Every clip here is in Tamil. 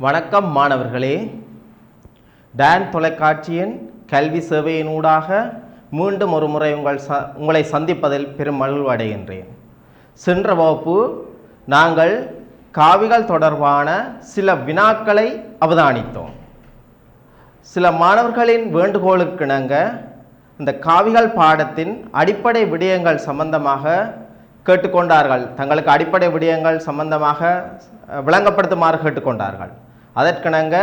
வணக்கம் மாணவர்களே. டான் தொலைக்காட்சியின் கல்வி சேவையினூடாக மீண்டும் ஒரு முறை உங்களை சந்திப்பதில் பெரும் மகிழ்வு அடைகின்றேன். சென்ற வகுப்பு நாங்கள் காவிகள் தொடர்பான சில வினாக்களை அவதானித்தோம். சில மாணவர்களின் வேண்டுகோளுக்கிணங்க இந்த காவிகள் பாடத்தின் அடிப்படை விடயங்கள் சம்பந்தமாக கேட்டுக்கொண்டார்கள். தங்களுக்கு அடிப்படை விடயங்கள் சம்பந்தமாக விளங்கப்படுத்துமாறு கேட்டுக்கொண்டார்கள். அதற்கிணங்க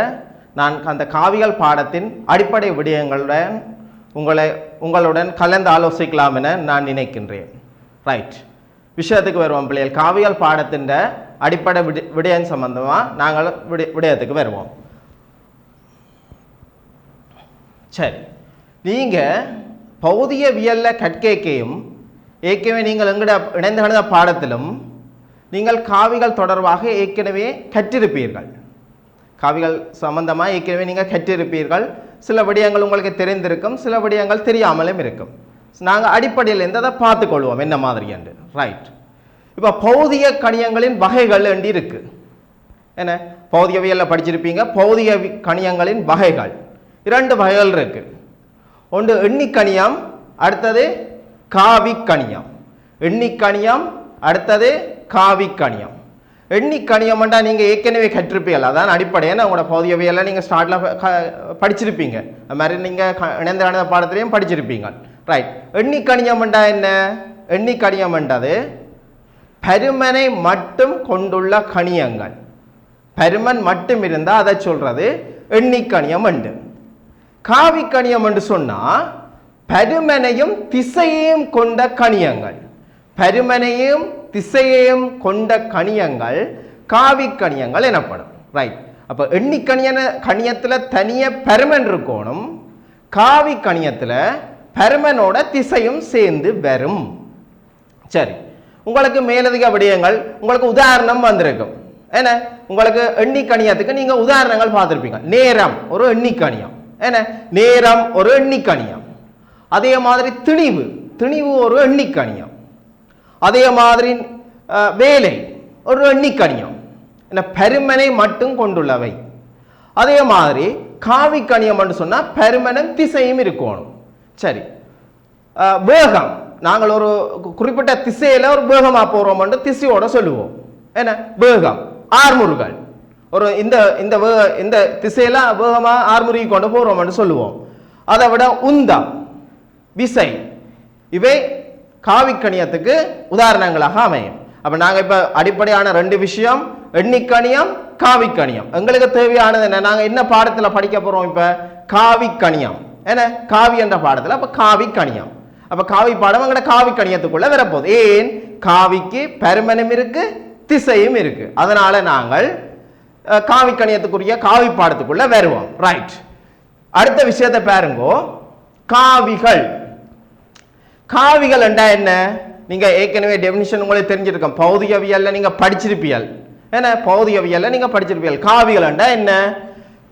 நான் அந்த காவிகள் பாடத்தின் அடிப்படை விடயங்களுடன் உங்களுடன் கலந்து ஆலோசிக்கலாம் என நான் நினைக்கின்றேன். ரைட், விஷயத்துக்கு வருவோம் பிள்ளைகள். காவிகள் பாடத்தின் அடிப்படை விடயம் சம்பந்தமாக நாங்கள் விடயத்துக்கு வருவோம். சரி, நீங்கள் பௌதிகவியல்ல கற்கைக்கையும் ஏற்கனவே நீங்கள் எங்கட இணைந்த பாடத்திலும் நீங்கள் காவிகள் தொடர்பாக ஏற்கனவே கற்றிருப்பீர்கள். காவிகள் சம்பந்தமாக ஏற்கனவே நீங்கள் கற்றிருப்பீர்கள். சில விடயங்கள் உங்களுக்கு தெரிந்திருக்கும், சில விடயங்கள் தெரியாமலும் இருக்கும். நாங்கள் அடிப்படையில் இருந்ததை பார்த்துக்கொள்வோம் என்ன மாதிரி என்று. ரைட், இப்போ பௌதிக கணியங்களின் வகைகள் என்று இருக்கு. என்ன, பௌதிகவியலில் படிச்சிருப்பீங்க. பௌதிக கணியங்களின் வகைகள் 2 வகைகள் இருக்கு. ஒன்று எண்ணிக்கணியம், அடுத்தது காவிக்கணியம். எண்ணிக்கணியம், அடுத்தது காவிக்கணியம். எண்ணிக்கணியம் என்றால் நீங்கள் ஏற்கனவே கற்றிருப்பீர்கள். அதான் அடிப்படையான உங்களோட பௌதிகவியலில் நீங்கள் ஸ்டார்டில் படிச்சிருப்பீங்க. அது மாதிரி நீங்கள் இணைந்த பாடத்திலையும் படிச்சிருப்பீங்க. ரைட், எண்ணிக்கணியம் என்றால் என்ன? எண்ணிக்கணியம் என்றது பருமனை மட்டும் கொண்டுள்ள கணியங்கள். பருமன் மட்டும் இருந்தால் அதை சொல்றது எண்ணிக்கணியம் என்று. காவிக்கணியம் என்று சொன்னால் பருமனையும் திசையையும் கொண்ட கணியங்கள். பருமனையும் திசையையும் கொண்ட கணியங்கள் காவிக்கணியங்கள் எனப்படும். ரைட், அப்போ கணியத்தில் தனிய பருமன் இருக்கணும், காவி கணியத்தில் பருமனோட திசையும் சேர்ந்து வரும். சரி, உங்களுக்கு மேலதிக விடயங்கள், உங்களுக்கு உதாரணம் வந்திருக்கும். என்ன, உங்களுக்கு எண்ணிக்கணியத்துக்கு நீங்கள் உதாரணங்கள் பார்த்துருப்பீங்க. நேரம் ஒரு எண்ணிக்கணியம். என்ன, நேரம் ஒரு எண்ணிக்கணியம். அதே மாதிரி திணிவு ஒரு எண்ணிக்கணியம். அதே மாதிரி வேலை ஒரு எண்ணிக்கணியம். என்ன, பருமனை மட்டும் கொண்டுள்ளவை. அதே மாதிரி காவிக்கணியம் என்று சொன்னால் பருமனும் திசையும் இருக்கணும். சரி, வேகம், நாங்கள் ஒரு குறிப்பிட்ட திசையில் ஒரு வேகமாக போகிறோம் என்று திசையோட சொல்லுவோம். என்ன, வேகம் ஆர்முருகல் ஒரு இந்த திசையில வேகமாக ஆர்முருகி கொண்டு போகிறோம் என்று சொல்லுவோம். அதை விட உந்தம், விசை, இவை காவிக்கணியத்துக்கு உதாரணங்களாக அமையும். அப்ப நாங்க இப்ப அடிப்படையான 2 விஷயம், எண்ணிக்கணியம், காவிக்கணியம். எங்களுக்கு தேவையானது என்ன? நாங்க என்ன பாடத்துல படிக்க போறோம்? இப்ப காவிக்கணியம். என்ன, காவி என்ற பாடத்துல அப்ப காவிக்கணியம். அப்ப காவி பாடம் எங்கட காவிக்கணியத்துக்குள்ள வரப்போகுது. ஏன்? காவிக்கு பருமனும் இருக்கு, திசையும் இருக்கு. அதனால நாங்கள் காவிக்கணியத்துக்குரிய காவி பாடத்துக்குள்ள வருவோம். ரைட், அடுத்த விஷயத்தை பாருங்கோ. காவிகள். காவிகள் என்றா என்ன? நீங்க ஏற்கனவே டெபினிஷன் உங்களுக்கு தெரிஞ்சிருக்கும். பௌதிகவியல்ல நீங்க படிச்சிருப்பீர்கள். என்ன, பௌதிகவியல்ல நீங்க படிச்சிருப்பீர்கள். காவிகள் என்றா என்ன?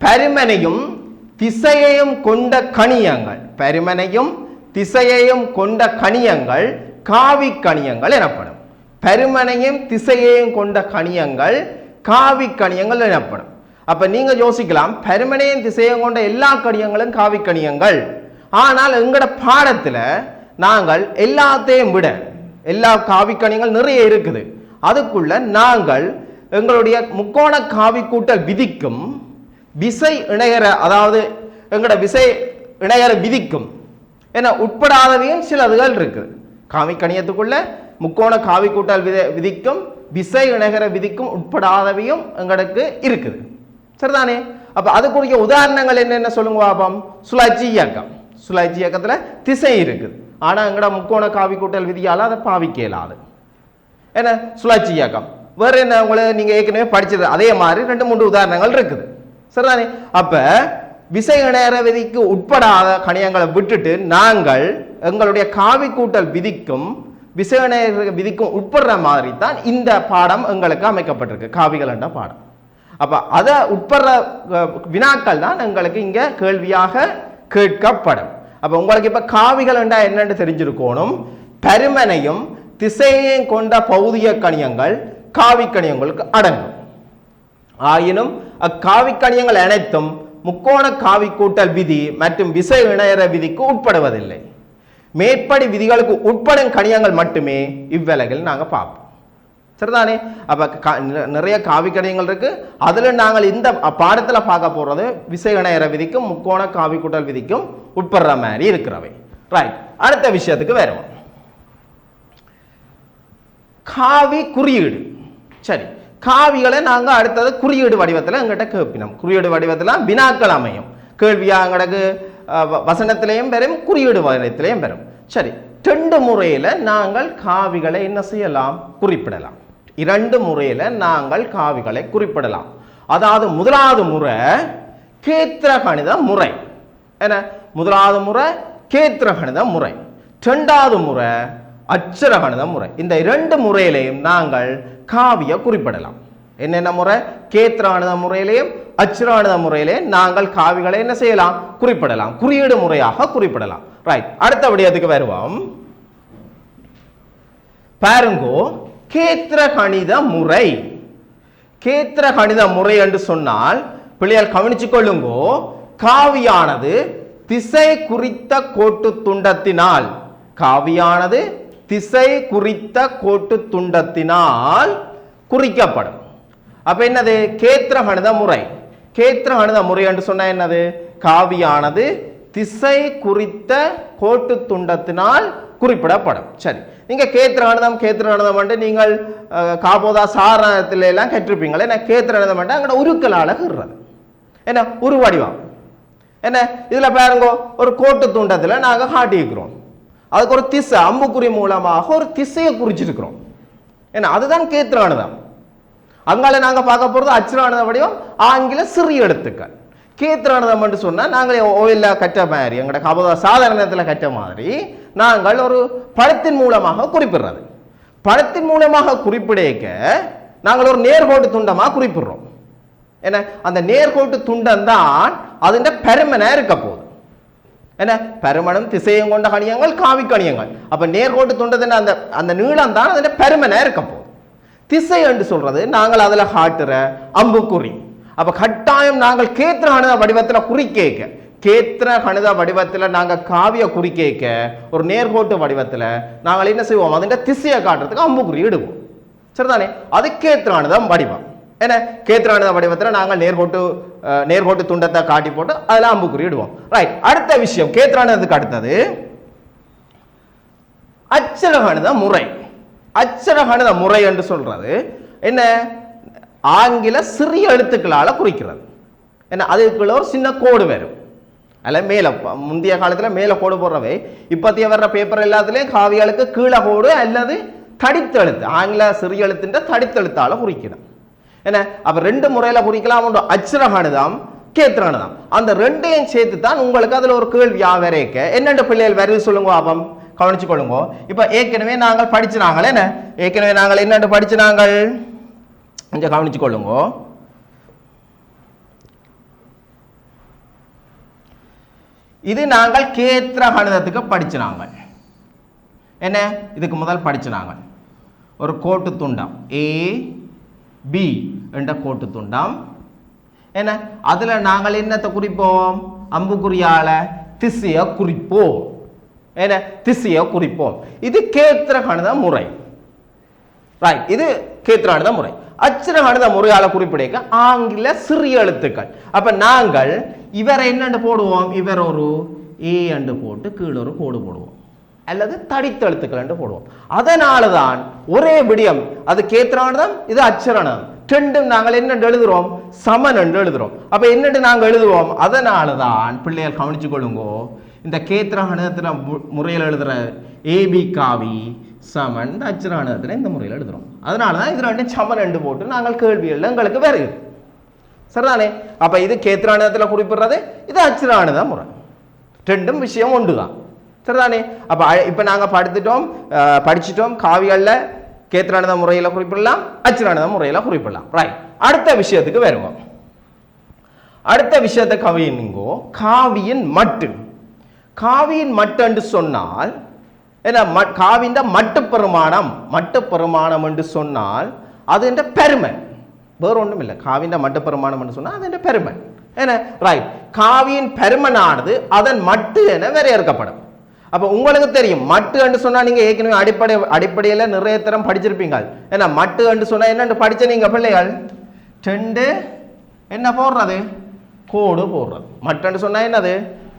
பருமனையும் திசையையும் கொண்ட கணியங்கள். பருமனையும் திசையையும் கொண்ட கணியங்கள் காவிக்கணியங்கள் எனப்படும். பருமனையும் திசையையும் கொண்ட கணியங்கள் காவிக்கணியங்கள் எனப்படும். அப்ப நீங்க யோசிக்கலாம், பருமனையும் திசையையும் கொண்ட எல்லா கணியங்களும் காவிக்கணியங்கள். ஆனால் எங்கட பாடத்துல நாங்கள் எல்லாத்தையும் விட எல்லா காவிக்கணியங்கள் நிறைய இருக்குது. அதுக்குள்ள நாங்கள் எங்களுடைய முக்கோண காவி கூட்டல் விதிக்கும் விசை இணையர, அதாவது எங்களோட விசை இணையர விதிக்கும் என உட்படாதவையும் சிலதுகள் இருக்குது. காவிக்கணியத்துக்குள்ள முக்கோண காவி கூட்டல் விதிக்கும் விசை இணையர விதிக்கும் உட்படாதவையும் எங்களுக்கு இருக்குது. சரிதானே? அப்ப அதுக்குரிய உதாரணங்கள் என்னென்ன சொல்லுங்க பாப்போம். சுழற்சி இயக்கம். சுழற்சி இயக்கத்துல திசை இருக்குது, ஆனா எங்கட முக்கோண காவி கூட்டல் விதியால அதை பாவிக்க இயலாது. என்ன, சுழற்சி இயக்கம். வேற என்ன, உங்களுக்கு நீங்க ஏற்கனவே படிச்சது அதே மாதிரி 2-3 உதாரணங்கள் இருக்குது. சரிதானே? அப்ப விசை இணையர விதிக்கு உட்படாத கணியங்களை விட்டுட்டு நாங்கள் எங்களுடைய காவி கூட்டல் விதிக்கும் விசை இணையர விதிக்கும் உட்படுற மாதிரி தான் இந்த பாடம் எங்களுக்கு அமைக்கப்பட்டிருக்கு, காவிகள் என்ற பாடம். அப்ப அதை உட்படுற வினாக்கள் தான் எங்களுக்கு இங்க கேள்வியாக கேட்கப்படும். அப்ப உங்களுக்கு இப்ப காவிகள் என்றா என்னன்னு தெரிஞ்சிருக்கணும். பருமனையும் திசையையும் கொண்ட பௌதிக கணியங்கள் காவிக்கணியங்களுக்கு அடங்கும். ஆயினும் அக்காவிக்கணியங்கள் அனைத்தும் முக்கோண காவி கூட்டல் விதி மற்றும் விசை இணையற விதிக்கு உட்படுவதில்லை. மேற்படி விதிகளுக்கு உட்படும் கணியங்கள் மட்டுமே இவ்வேளைகள் நாங்கள் பார்ப்போம். சரிதானே? அப்போ நிறைய காவி கணியங்கள் இருக்கு. அதில் நாங்கள் இந்த பாடத்தில் பார்க்க போகிறது விசை இணையற விதிக்கும் முக்கோண காவி கூட்டல் விதிக்கும் உட்படுற மாதிரி இருக்கிறவை. ரைட், அடுத்த விஷயத்துக்கு வருவோம். காவி குறியீடு. சரி, காவிகளை நாங்கள் அடுத்தது குறியீடு வடிவத்தில் எங்கிட்ட கேட்பினோம். குறியீடு வடிவத்தில் வினாக்கள் அமையும். கேள்வியாக எங்களுக்கு வசனத்திலையும் பெறும், குறியீடு வடிவத்திலையும் பெறும். சரி, 2 முறையில் நாங்கள் காவிகளை என்ன செய்யலாம்? குறிப்பிடலாம். 2 முறையில் நாங்கள் காவிகளை குறிப்பிடலாம். அதாவது முதலாவது முறை கேத்திர கணித முறை. என்ன? முதலாவது முறை கேத்திர கணித முறை, 2வது முறை அச்சர கணித முறை. இந்த 2 முறையிலையும் நாங்கள் காவிய குறிப்பிடலாம். என்னென்ன முறை? கேத்திர கணித முறையிலையும் அச்சர கணித முறையிலையும் நாங்கள் காவிகளை என்ன செய்யலாம்? குறிப்பிடலாம். குறியீடு முறையாக குறிப்பிடலாம். ரைட், அடுத்த விடயத்துக்கு வருவோம். பாருங்கோ, கேத்திர கணித முறை. கேத்திர கணித முறை என்று சொன்னால் பிள்ளைகள் கவனிச்சு கொள்ளுங்கோ, காவியானது திசை குறித்த கோட்டு துண்டத்தினால், காவியானது திசை குறித்த கோட்டு துண்டத்தினால் குறிக்கப்படும். அப்ப என்னது? கேத்திர கணித முறை. கேத்திர கணித முறை என்று சொன்ன என்னது? காவியானது திசை குறித்த கோட்டு துண்டத்தினால் குறிப்பிடப்படும். சரி, நீங்க கேத்திர கணிதம் வந்து நீங்கள் காபோதா சாரணத்தில எல்லாம் கற்றிருப்பீங்களே. என்ன கேத்திர கணிதம் வந்து அங்கே உருக்களால கீறுறது. என்ன உரு வடிவம்? என்ன இதுல பாருங்க, ஒரு கோட்டு துண்டத்தில் நாங்கள் காட்டியிருக்கிறோம். அதுக்கு ஒரு திசை அம்புக்குறி மூலமாக ஒரு திசையை குறிச்சிருக்கிறோம். ஏன்னா அதுதான் கேத்திர கணிதம். அங்கால நாங்க பார்க்க போறது அச்சர கணித வடிவம், ஆங்கில சிறிய எழுத்துக்கள். கேத்திர கணிதம் என்று சொன்னால் நாங்கள் ஓயில கற்ற மாதிரி, எங்களோட காபோதா சாதாரணத்தில் கற்ற மாதிரி நாங்கள் ஒரு படத்தின் மூலமாக குறிப்பிடுறது. படத்தின் மூலமாக குறிப்பிடக்க நாங்கள் ஒரு நேர்கோட்டு துண்டமாக குறிப்பிடுறோம். என்ன? அந்த நேர்கோட்டு துண்டம் தான் அதிண்ட பெருமனா இருக்க போகுது. என்ன? பெருமனும் திசையும் கொண்ட கணியங்கள் காவி கணியங்கள். அப்ப நேர்கோட்டு துண்டத்தின் அந்த அந்த நீளம் தான் அதிண்ட பெருமனா இருக்க போகுது. திசை என்று சொல்றது நாங்கள் அதுல காட்டுற அம்புக்குறி. அப்ப கட்டாயம் நாங்கள் கேத்திர கணித வடிவத்தில் குறிக்க, கேத்திர கணித வடிவத்தில் நாங்கள் காவிய குறிக்க ஒரு நேர்கோட்டு வடிவத்தில் நாங்கள் என்ன செய்வோம்? அதிண்ட திசையை காட்டுறதுக்கு அம்புக்குறி இடுவோம். சரிதானே? அது கேத்திர கணிதம் வடிவம். என்ன? கேத்திர கணித வடிவத்தில் நாங்கள் நேர்கோட்டு துண்டத்தை காட்டி போட்டு அதில் அம்புக்குறி இடுவோம். ரைட், அடுத்த விஷயம் கேத்திர கணிதத்துக்கு அடுத்தது அச்சர கணித முறை. அச்சர கணித முறை என்று சொல்றது என்ன? ஆங்கில சிறிய எழுத்துக்களால குறிக்கிறது. என்ன? அதுக்குள்ள ஒரு சின்ன கோடு வரும். அல்ல மேல முந்தைய காலத்தில் மேல கோடு போடுறவை, இப்பத்திய வர்ற பேப்பர் எல்லாத்துலேயும் காவியாளுக்கு கீழே கோடு அல்லது தடித்தெழுத்து, ஆங்கில சிறிய எழுத்துன்ற தடித்தெழுத்தால குறிக்கணும். என்ன? அப்ப 2 முறையில குறிக்கலாம். ஒன்று அச்சர கணிதம், கேத்திர கணிதம். அந்த 2ஐயும் சேர்த்து தான் உங்களுக்கு அதுல ஒரு கேள்வி வரைக்க என்னென்ன பிள்ளைகள் வருது சொல்லுங்க. அப்பம் கவனிச்சு கொள்ளுங்க. இப்ப ஏற்கனவே நாங்கள் படிச்சுனாங்களே. என்ன? ஏற்கனவே நாங்கள் என்னென்று படிச்சுனாங்கள் கொஞ்சம் கவனிச்சு கொள்ளுங்க. இது நாங்கள் கேத்திர கணிதத்துக்கு படிச்சுனாங்க. என்ன? இதுக்கு முதல் படிச்சுனாங்க ஒரு கோட்டு துண்டம் ஏ பி என்ற கோட்டு துண்டம். என்ன? அதுல நாங்கள் என்னத்தை குறிப்போம்? அம்புக்குறியால திசையை குறிப்போம். என்ன? திசையை குறிப்போம். இது கேத்திர கணித முறை. ரைட், இது கேத்திர கணித முறை. அச்சர கணித முறையால குறிப்பிட ஆங்கில சிறிய எழுத்துக்கள். அப்ப நாங்கள் இவரை என்னென்று போடுவோம்? இவர் ஒரு ஏ என்று போட்டு கீழே ஒரு கோடு போடுவோம், அல்லது தடித்த எழுத்துக்கள் என்று போடுவோம். அதனாலதான் ஒரே விடியம், அது கேத்திர கணிதம், இது அச்சர கணிதம். ரெண்டும் நாங்கள் என்ன எழுதுறோம்? சமன் என்று எழுதுறோம். அப்ப என்னென்று நாங்கள் எழுதுவோம்? அதனாலதான் பிள்ளைகள் கவனிச்சு கொள்ளுங்கோ, இந்த கேத்திர கணிதத்துல முறையில் எழுதுற ஏபி காவி சமன், இந்த அச்சர கணிதத்துல இந்த முறையில் எழுதுறோம். அதனாலதான் இது ரெண்டும் சமன் என்று போட்டு நாங்கள் கேள்விகள் எங்களுக்கு வருது. சரிதானே? அப்ப இது கேத்திர கணிதத்துல குறிப்பிடுறது, இது அச்சர கணித முறை. ரெண்டும் விஷயம் ஒன்றுதான். சரிதானே? அப்ப இப்ப நாங்க படிச்சிட்டோம் காவியல்ல கேத்திர கணித முறையில குறிப்பிடலாம், அச்சர கணித முறையில குறிப்பிடலாம். ரைட், அடுத்த விஷயத்துக்கு வருவோம். அடுத்த விஷயத்தை கவியுங்கோ, காவியின் மட்டு. காவியின் மட்டு என்று சொன்னால் என்ன? காவியின் மட்டு பெருமானம் என்று சொன்னால் அது என்ற பெருமை. வேறு ஒன்றும் இல்லை. காவியின் மட்டு பெருமானம் சொன்னால் அது பெருமன் என்ன ரைட். காவியின் பெருமனானது அதன் மட்டு என வரையறுக்கப்படும். அப்போ உங்களுக்கு தெரியும் மட்டு என்று சொன்னால் நீங்கள் ஏற்கனவே அடிப்படையில் நிறைய தரம் படிச்சிருப்பீங்க. ஏன்னா மட்டு என்று சொன்னால் என்னென்று படித்த நீங்கள் பிள்ளைகள் ரெண்டு என்ன போடுறது கோடு போடுறது. மட்டுன்னு சொன்னால் என்னது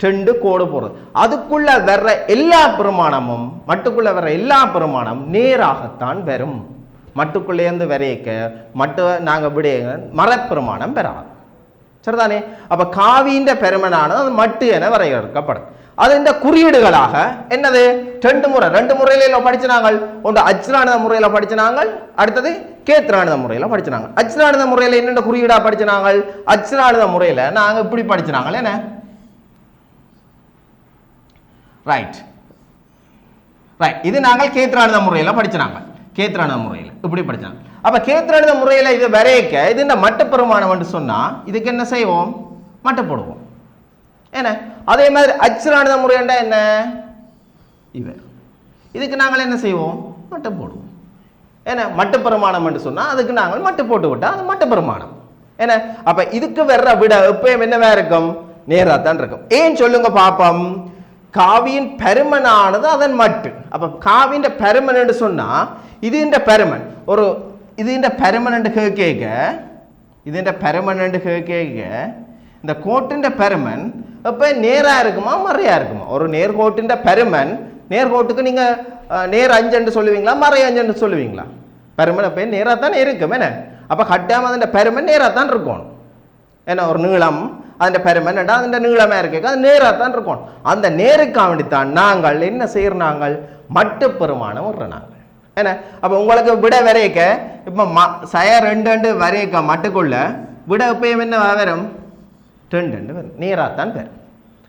ரெண்டு கோடு போடுறது. அதுக்குள்ள வர்ற எல்லா பிரமாணமும் மட்டுக்குள்ள வர்ற எல்லா பிரமாணம் நேராகத்தான் வரும். மட்டுக்குள்ளேருந்து வரையக்க மட்டு நாங்கள் விட மரப்பிரமாணம் பெறாது. சரிதானே? அப்போ காவியின் பெருமனானது அது மட்டு என வரையறுக்கப்படும். அது இந்த குறியீடுகளாக என்னது ரெண்டு முறையில படிச்சினாங்க. ஒன்று அச்ராணித முறையில் படிச்சினாங்க, அடுத்தது கேத்ராணித முறையில் படிச்சினாங்க. அச்ராணித முறையில் என்னென்ன குறியீடா படிச்சினாங்க? அச்ராணித முறையில் நாங்கள் இப்படி படிச்சினாங்க என்ன ரைட் ரைட். இது நாங்கள் கேத்ராணித முறையில் படிச்சினாங்க. கேத்ராணித முறையில் இப்படி படிச்சாங்க. அப்ப கேத்ராணித முறையில் இது வரையக்க இது இந்த மட்டு பெருமானம் என்று சொன்னா இதுக்கு என்ன செய்வோம்? மட்டு போடுவோம். என்ன அதே மாதிரி அச்ராணித முறைண்டா என்ன இவர் இதுக்கு நாங்கள் என்ன செய்வோம்? மட்டு போடுவோம். ஏன்னா மட்டு பெருமானம் என்று சொன்னா அதுக்கு நாங்கள் மட்டு போட்டு விட்டா அது மட்டு பெருமானம். என்ன அப்ப இதுக்கு வர்ற விட எப்பயும் என்னவா இருக்கும்? நேராக தான் இருக்கும். ஏன் சொல்லுங்க பாப்போம்? காவியின் பெருமனானது அதன் மட்டு. அப்ப காவியின் பெருமன் என்று சொன்னா இது இந்த பெருமன் ஒரு இது இந்த பெருமன் கேட்க இது இந்த பெருமன் கேட்க இந்த கோட்டின் பெருமன் அப்போ நேராக இருக்குமா மறையா இருக்குமா? ஒரு நேர்கோட்டின் பெருமன் நேர்கோட்டுக்கு நீங்கள் நேர் 5 சொல்லுவீங்களா மறை 5 சொல்லுவீங்களா? பெருமன் அப்போ நேராக தானே இருக்கும். என்ன அப்போ கட்டாமல் அந்த பெருமன் நேராக தான் இருக்கணும். ஏன்னா ஒரு நீளம் அந்த பெருமன் அந்த நீளமாக இருக்க அது நேராக தான் இருக்கணும். அந்த நேருக்காக வேண்டித்தான் நாங்கள் என்ன செய்யறாங்க? மட்டு பெருமானம் விடுற நாங்கள். என்ன அப்போ உங்களுக்கு விட வரையக்க இப்போ சய 2 வரையக்க மட்டுக்குள்ள விட எப்பயும் என்ன வரும்? 2 வரும். நேராக தான் வரும்.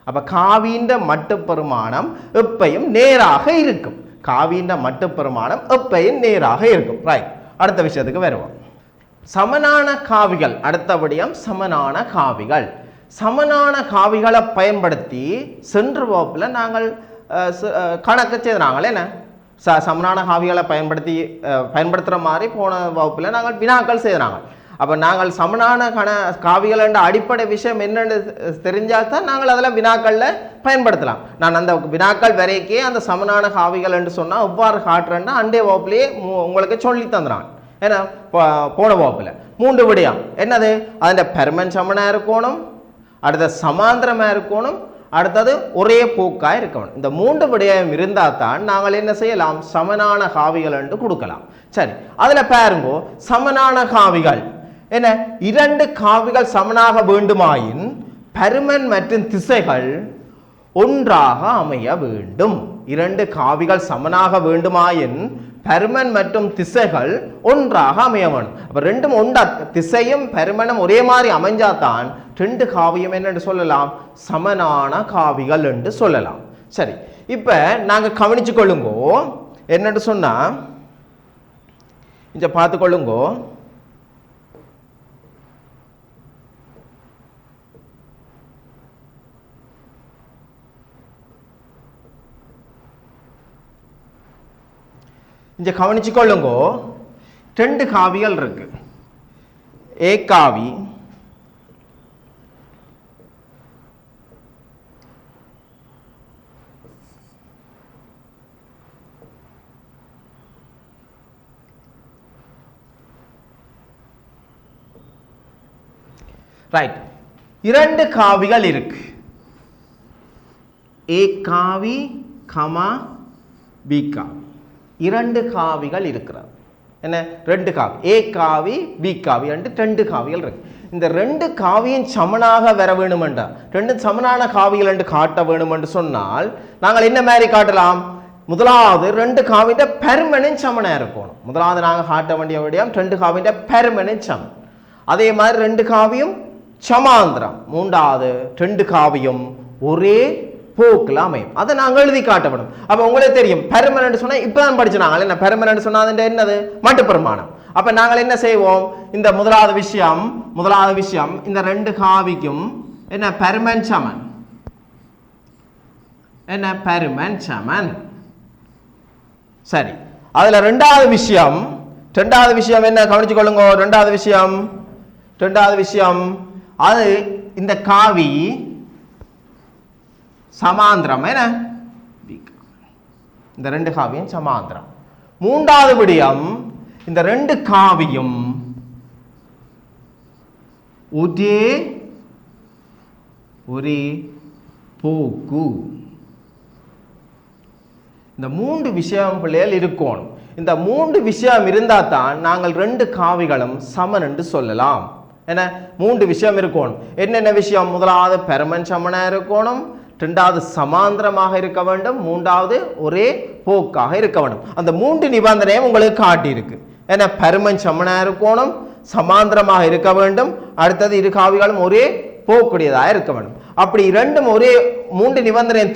அப்போ காவியின் மட்டு பெருமானம் எப்பயும் நேராக இருக்கும். காவியின் மட்டு பெருமானம் எப்பயும் நேராக இருக்கும். ரைட். அடுத்த விஷயத்துக்கு வருவோம். சமனான காவிகள். அடுத்தபடியும் சமனான காவிகள். சமனான காவிகளை பயன்படுத்தி சென்ற வகுப்பில் நாங்கள் கணக்கு செய்தாங்களே என்ன சமனான காவிகளை பயன்படுத்துகிற மாதிரி போன வகுப்பில் நாங்கள் வினாக்கள் செய்தாங்க. அப்போ நாங்கள் சமனான காவிகள் என்ற அடிப்படை விஷயம் என்னென்னு தெரிஞ்சால் தான் நாங்கள் அதில் வினாக்களில் பயன்படுத்தலாம். நான் அந்த வினாக்கள் வரைக்கே அந்த சமனான காவிகள் என்று சொன்னால் எவ்வாறு காட்டுறேன்னா அண்டே வகுப்புலேயே உங்களுக்கு சொல்லி தந்துறாங்க. ஏன்னா போன வகுப்பில் 3 விடயம் என்னது? அதில் பெருமன் சமனாக இருக்கணும், அடுத்த சமாந்திரமாக இருக்கணும், அடுத்தது ஒரே போக்காக இருக்கணும். இந்த 3 விடயம் இருந்தால் தான் நாங்கள் என்ன செய்யலாம்? சமனான காவிகள் என்று கொடுக்கலாம். சரி, அதில் பாருங்கோ சமனான காவிகள் என்ன 2 காவிகள் சமனாக வேண்டுமாயின் பெருமன் மற்றும் திசைகள் ஒன்றாக அமைய வேண்டும். 2 காவிகள் சமனாக வேண்டுமாயின் பெருமன் மற்றும் திசைகள் ஒன்றாக அமைய வேண்டும். அப்ப ரெண்டும் ஒன்றா திசையும் பெருமனும் ஒரே மாதிரி அமைஞ்சாதான் 2 காவியம் என்னென்று சொல்லலாம்? சமனான காவிகள் என்று சொல்லலாம். சரி, இப்ப நாங்க கவனிச்சு கொள்ளுங்கோ. என்னென்று சொன்னா இங்க பார்த்து கொள்ளுங்கோ. இங்க கவனிச்சு கொள்ளுங்கோ. 2 காவிகள் இருக்கு. ஏ காவி ரைட். 2 காவிகள் இருக்கு. ஏ காவி கமா பி காவி. 2 காவிகள் இருக்கிறது. என்ன 2 காவி ஏ காவி பி காவி என்று 2 காவிகள் இருக்கு. இந்த 2 காவியும் சமனாக வர வேணுமென்றா 2 சமனான காவிகள் என்று காட்ட வேணும் என்று சொன்னால் நாங்கள் என்ன மாதிரி காட்டலாம்? முதலாவது 2 காவியின் பெருமனின் சமனா இருக்கணும். முதலாவது நாங்கள் காட்ட வேண்டிய விடயம் 2 காவியின் பெருமனின் சமன். அதே மாதிரி 2 காவியும் சமாந்திரம். மூன்றாவது 2 காவியும் ஒரே போக்கில் அமையும். அதை நாங்கள் எழுதி காட்டப்படும். அப்போ உங்களுக்கு தெரியும் பெருமன் சொன்னால் இப்பதான் படிச்சுனாங்க என்ன பெருமன் சொன்னால் என்னது? மட்டு பெருமானம். அப்ப நாங்கள் என்ன செய்வோம்? இந்த முதலாவது விஷயம் இந்த 2 காவிக்கும் என்ன பெருமன் சமன். என்ன பெருமன் சமன். சரி, அதுல 2வது விஷயம் ரெண்டாவது விஷயம் என்ன கவனிச்சு கொள்ளுங்க. ரெண்டாவது விஷயம் அது இந்த காவி சமாந்திரம். என்ன இந்த ரெண்டு காவியும் சமாந்திரம். மூன்றாவது விடயம் இந்த ரெண்டு காவியும் ஒரே போக்கு. இந்த மூன்று விஷயம் பிள்ளைகள் இருக்கணும். இந்த மூன்று விஷயம் இருந்தால் தான் நாங்கள் ரெண்டு காவிகளும் சமன் என்று சொல்லலாம். என்ன மூன்று விஷயம் இருக்கணும். என்னென்ன விஷயம்? முதலாவது பெருமன் சமனா இருக்கணும், இரண்டாவது சமாந்திரமாக இருக்க வேண்டும், மூன்றாவது ஒரே போக்காக இருக்க வேண்டும். அந்த மூன்று நிபந்தனையும் உங்களுக்கு காட்டியிருக்கு. என்ன பெருமன் சமனா இருக்கணும், சமாந்திரமாக இருக்க வேண்டும், அடுத்தது இரு காவிகளும் ஒரே போக்கூடியதாக இருக்க வேண்டும். அப்படி இரண்டும் ஒரே மூன்று நிபந்தனையை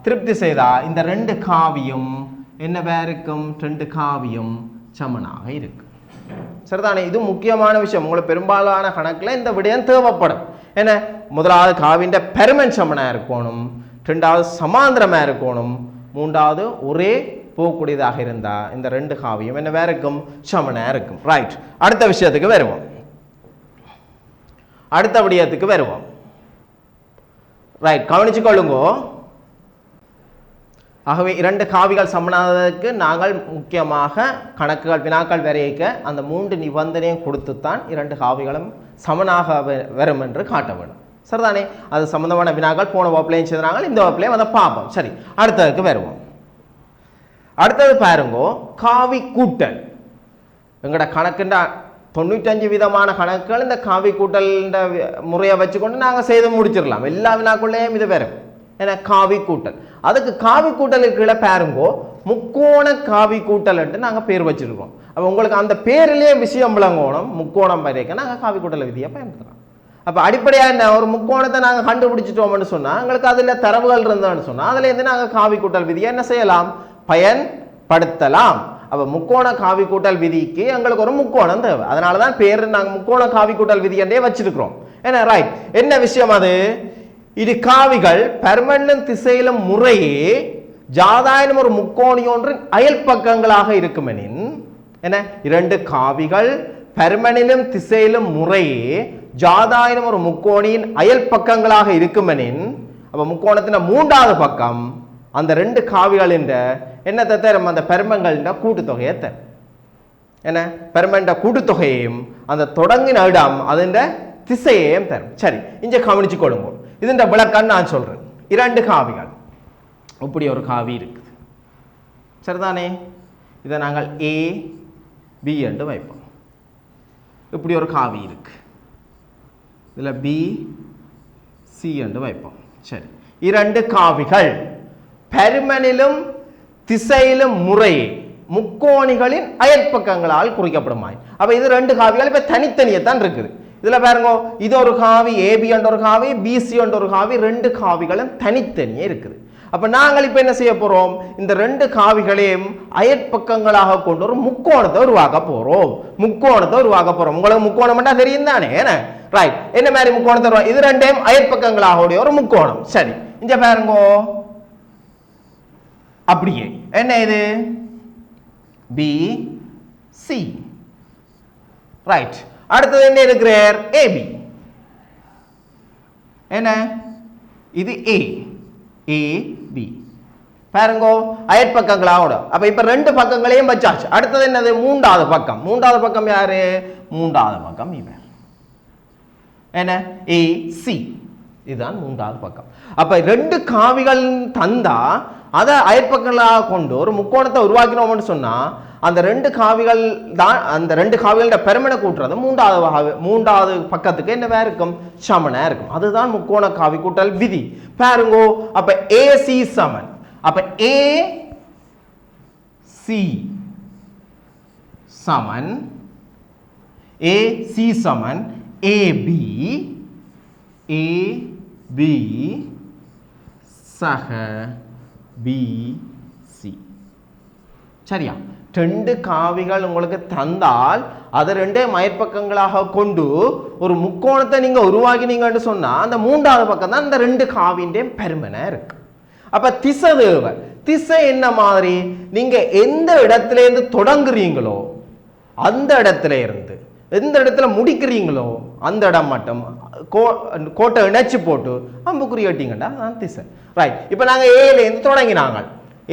திருப்தி செய்தா இந்த ரெண்டு காவியும் என்னவா இருக்கும்? ரெண்டு காவியும் சமனாக இருக்கு. சரிதானே? இது முக்கியமான விஷயம். உங்களுக்கு பெரும்பாலான கணக்கில் இந்த விடயம் தேவைப்படும். என்ன முதலாவது காவியின் பெருமன் சமனா இருக்கணும், இரண்டாவது சமாந்திரமா இருக்கணும், மூன்றாவது ஒரே போக்கூடியதாக இருந்தா இந்த ரெண்டு காவியும் என்னவா இருக்கும்? சமனா இருக்கும். ரைட், அடுத்த விஷயத்துக்கு வருவோம். அடுத்த விடயத்துக்கு வருவோம். ரைட், கவனிச்சு கொள்ளுங்க. ஆகவே இரண்டு காவிகள் சமனாவதற்கு நாங்கள் முக்கியமாக கணக்குகள் வினாக்கள் வரையக்க அந்த மூன்று நிபந்தனையும் கொடுத்துத்தான் இரண்டு காவிகளும் சமனாக வரும் என்று காட்ட வேண்டும். சரிதானே? அது சம்பந்தமான வினாக்கள் போன வகுப்புலையும் செய்தாங்க, இந்த வகுப்புலையும் அதை பார்ப்போம். சரி, அடுத்ததுக்கு வருவோம். அடுத்தது பாருங்கோ, காவி கூட்டல். எங்களோட கணக்குன்ற 95 விதமான கணக்குகள் இந்த காவி கூட்டல் முறையை வச்சுக்கொண்டு நாங்கள் செய்து முடிச்சிடலாம். எல்லா வினாக்குள்ளேயும் இது வரும். ஏன்னா காவி கூட்டல், அதுக்கு காவி கூட்டலுக்கு கீழே பாருங்கோ முக்கோண காவி கூட்டல் நாங்கள் பேர் வச்சிருக்கோம். அப்போ உங்களுக்கு அந்த பேரிலேயே விஷயம் விளங்கணும். முக்கோணம் வரைக்கும் நாங்கள் காவி கூட்டல் விதியை பயன்படுத்துகிறோம். அப்போ அடிப்படையாக என்ன ஒரு முக்கோணத்தை நாங்கள் கண்டுபிடிச்சிட்டோம்னு சொன்னால் எங்களுக்கு அதில் தரவுகள் இருந்தோம்னு சொன்னால் அதுலேருந்து நாங்கள் காவி கூட்டல் விதியை என்ன செய்யலாம்? பயன்படுத்தலாம். அப்போ முக்கோண காவி கூட்டல் விதிக்கு எங்களுக்கு ஒரு முக்கோணம் தேவை. அதனால தான் பேர் நாங்கள் முக்கோண காவி கூட்டல் விதி என்றே வச்சிருக்கிறோம். என்ன ரைட், என்ன விஷயம் அது? இரு காவிகள் பெர்மனன்ட் திசையிலும் முறையே ஜாதாயினும் ஒரு முக்கோணி ஒன்றின் அயல் பக்கங்களாக இருக்குமெனின், என்ன இரண்டு காவிகள் பெர்மனிலும் திசையிலும் முறையே ஜாதாயினும் ஒரு முக்கோணியின் அயல் பக்கங்களாக இருக்குமெனின், அப்ப முக்கோணத்தின் மூன்றாவது பக்கம் அந்த ரெண்டு காவிகள் என்ற என்னத்தை தரும்? அந்த பெருமங்கள் கூட்டுத்தொகையை தரும். என்ன பெருமண்ட கூட்டுத்தொகையையும் அந்த தொடங்கின இடம் அதன் திசையையும் தரும். சரி, இங்க கவனிச்சு கொள்ளுங்க. இதுன்ற விளக்கம் நான் சொல்றேன். இரண்டு காவிகள், இப்படி ஒரு காவி இருக்குது. சரிதானே? இதை நாங்கள் ஏ பி என்று வைப்போம். இப்படி ஒரு காவி இருக்கு, இதில் பி சி என்று வைப்போம். சரி, இரண்டு காவிகள் பெருமனிலும் திசையிலும் முறையே முக்கோணிகளின் அயற்பக்கங்களால் குறிக்கப்படுமாய். அப்ப இது ரெண்டு காவிகள் இப்ப தனித்தனியத்தான் இருக்குது. இதுல பாருங்க, இது ஒரு காவி ஏபி என்ற ஒரு காவி, பிசி என்ற ஒரு காவி, ரெண்டு காவிகளும் தனித்தனியே இருக்குது. அப்ப நாங்கள் இப்ப என்ன செய்ய போறோம்? இந்த ரெண்டு காவிகளையும் அயற்பக்கங்களாக கொண்டு ஒரு முக்கோணத்தை உருவாக்க போறோம். உங்களுக்கு முக்கோணம் தெரியும் தானே? என்ன ரைட், என்ன மாதிரி முக்கோணத்தை? இது ரெண்டையும் அயற்பக்கங்களாக ஒரு முக்கோணம். சரி, இங்க பாருங்க, அப்படியே என்ன இது? B C. ரைட், அடுத்தது என்ன இருக்கிறார்? ஏபி. என்ன இது? ஏ ஏ பி. பாருங்க, அயற்பக்கங்களாக. அப்ப இப்ப ரெண்டு பக்கங்களையும் வச்சாச்சு. அடுத்தது என்னது? மூன்றாவது பக்கம். மூன்றாவது பக்கம் யாரு? மூன்றாவது பக்கம் இவர். என்ன? A C. இதுதான் மூன்றாவது பக்கம். அப்ப ரெண்டு காவிகள் தந்தா அதை அயற்பக்கங்களாக கொண்டு ஒரு முக்கோணத்தை உருவாக்கினோம்னு சொன்னா அந்த ரெண்டு காவிகள் தான், அந்த ரெண்டு காவிகளோட பெருமனை கூட்டுறது மூன்றாவது பக்கத்துக்கு என்னவா இருக்கும்? சமனா இருக்கும். அதுதான் முக்கோண காவி கூட்டல் விதி. பாருங்கோ, அப்ப ஏசி சமன். அப்ப ஏ சி சமன் ஏசி சமன் ஏபி ஏபி சக பிசி. சரியா? ரெண்டு காவிகள் உங்களுக்கு தந்தால் அது ரெண்டே மயற்பக்கங்களாக கொண்டு ஒரு முக்கோணத்தை நீங்க உருவாக்கினீங்கன்னு சொன்னா அந்த மூன்றாவது பக்கம் தான் இந்த ரெண்டு காவின் பெருமனா இருக்கு. அப்ப திசை தேவை. திசை என்ன மாதிரி? நீங்க எந்த இடத்துல இருந்து தொடங்குறீங்களோ அந்த இடத்துல இருந்து எந்த இடத்துல முடிக்கிறீங்களோ அந்த இடம் மட்டும் கோட்டை இணைச்சு போட்டு அம்புக்குறி கட்டிங்கடா தான் திசை. ரைட். இப்போ நாங்க ஏல இருந்து தொடங்கினாங்க.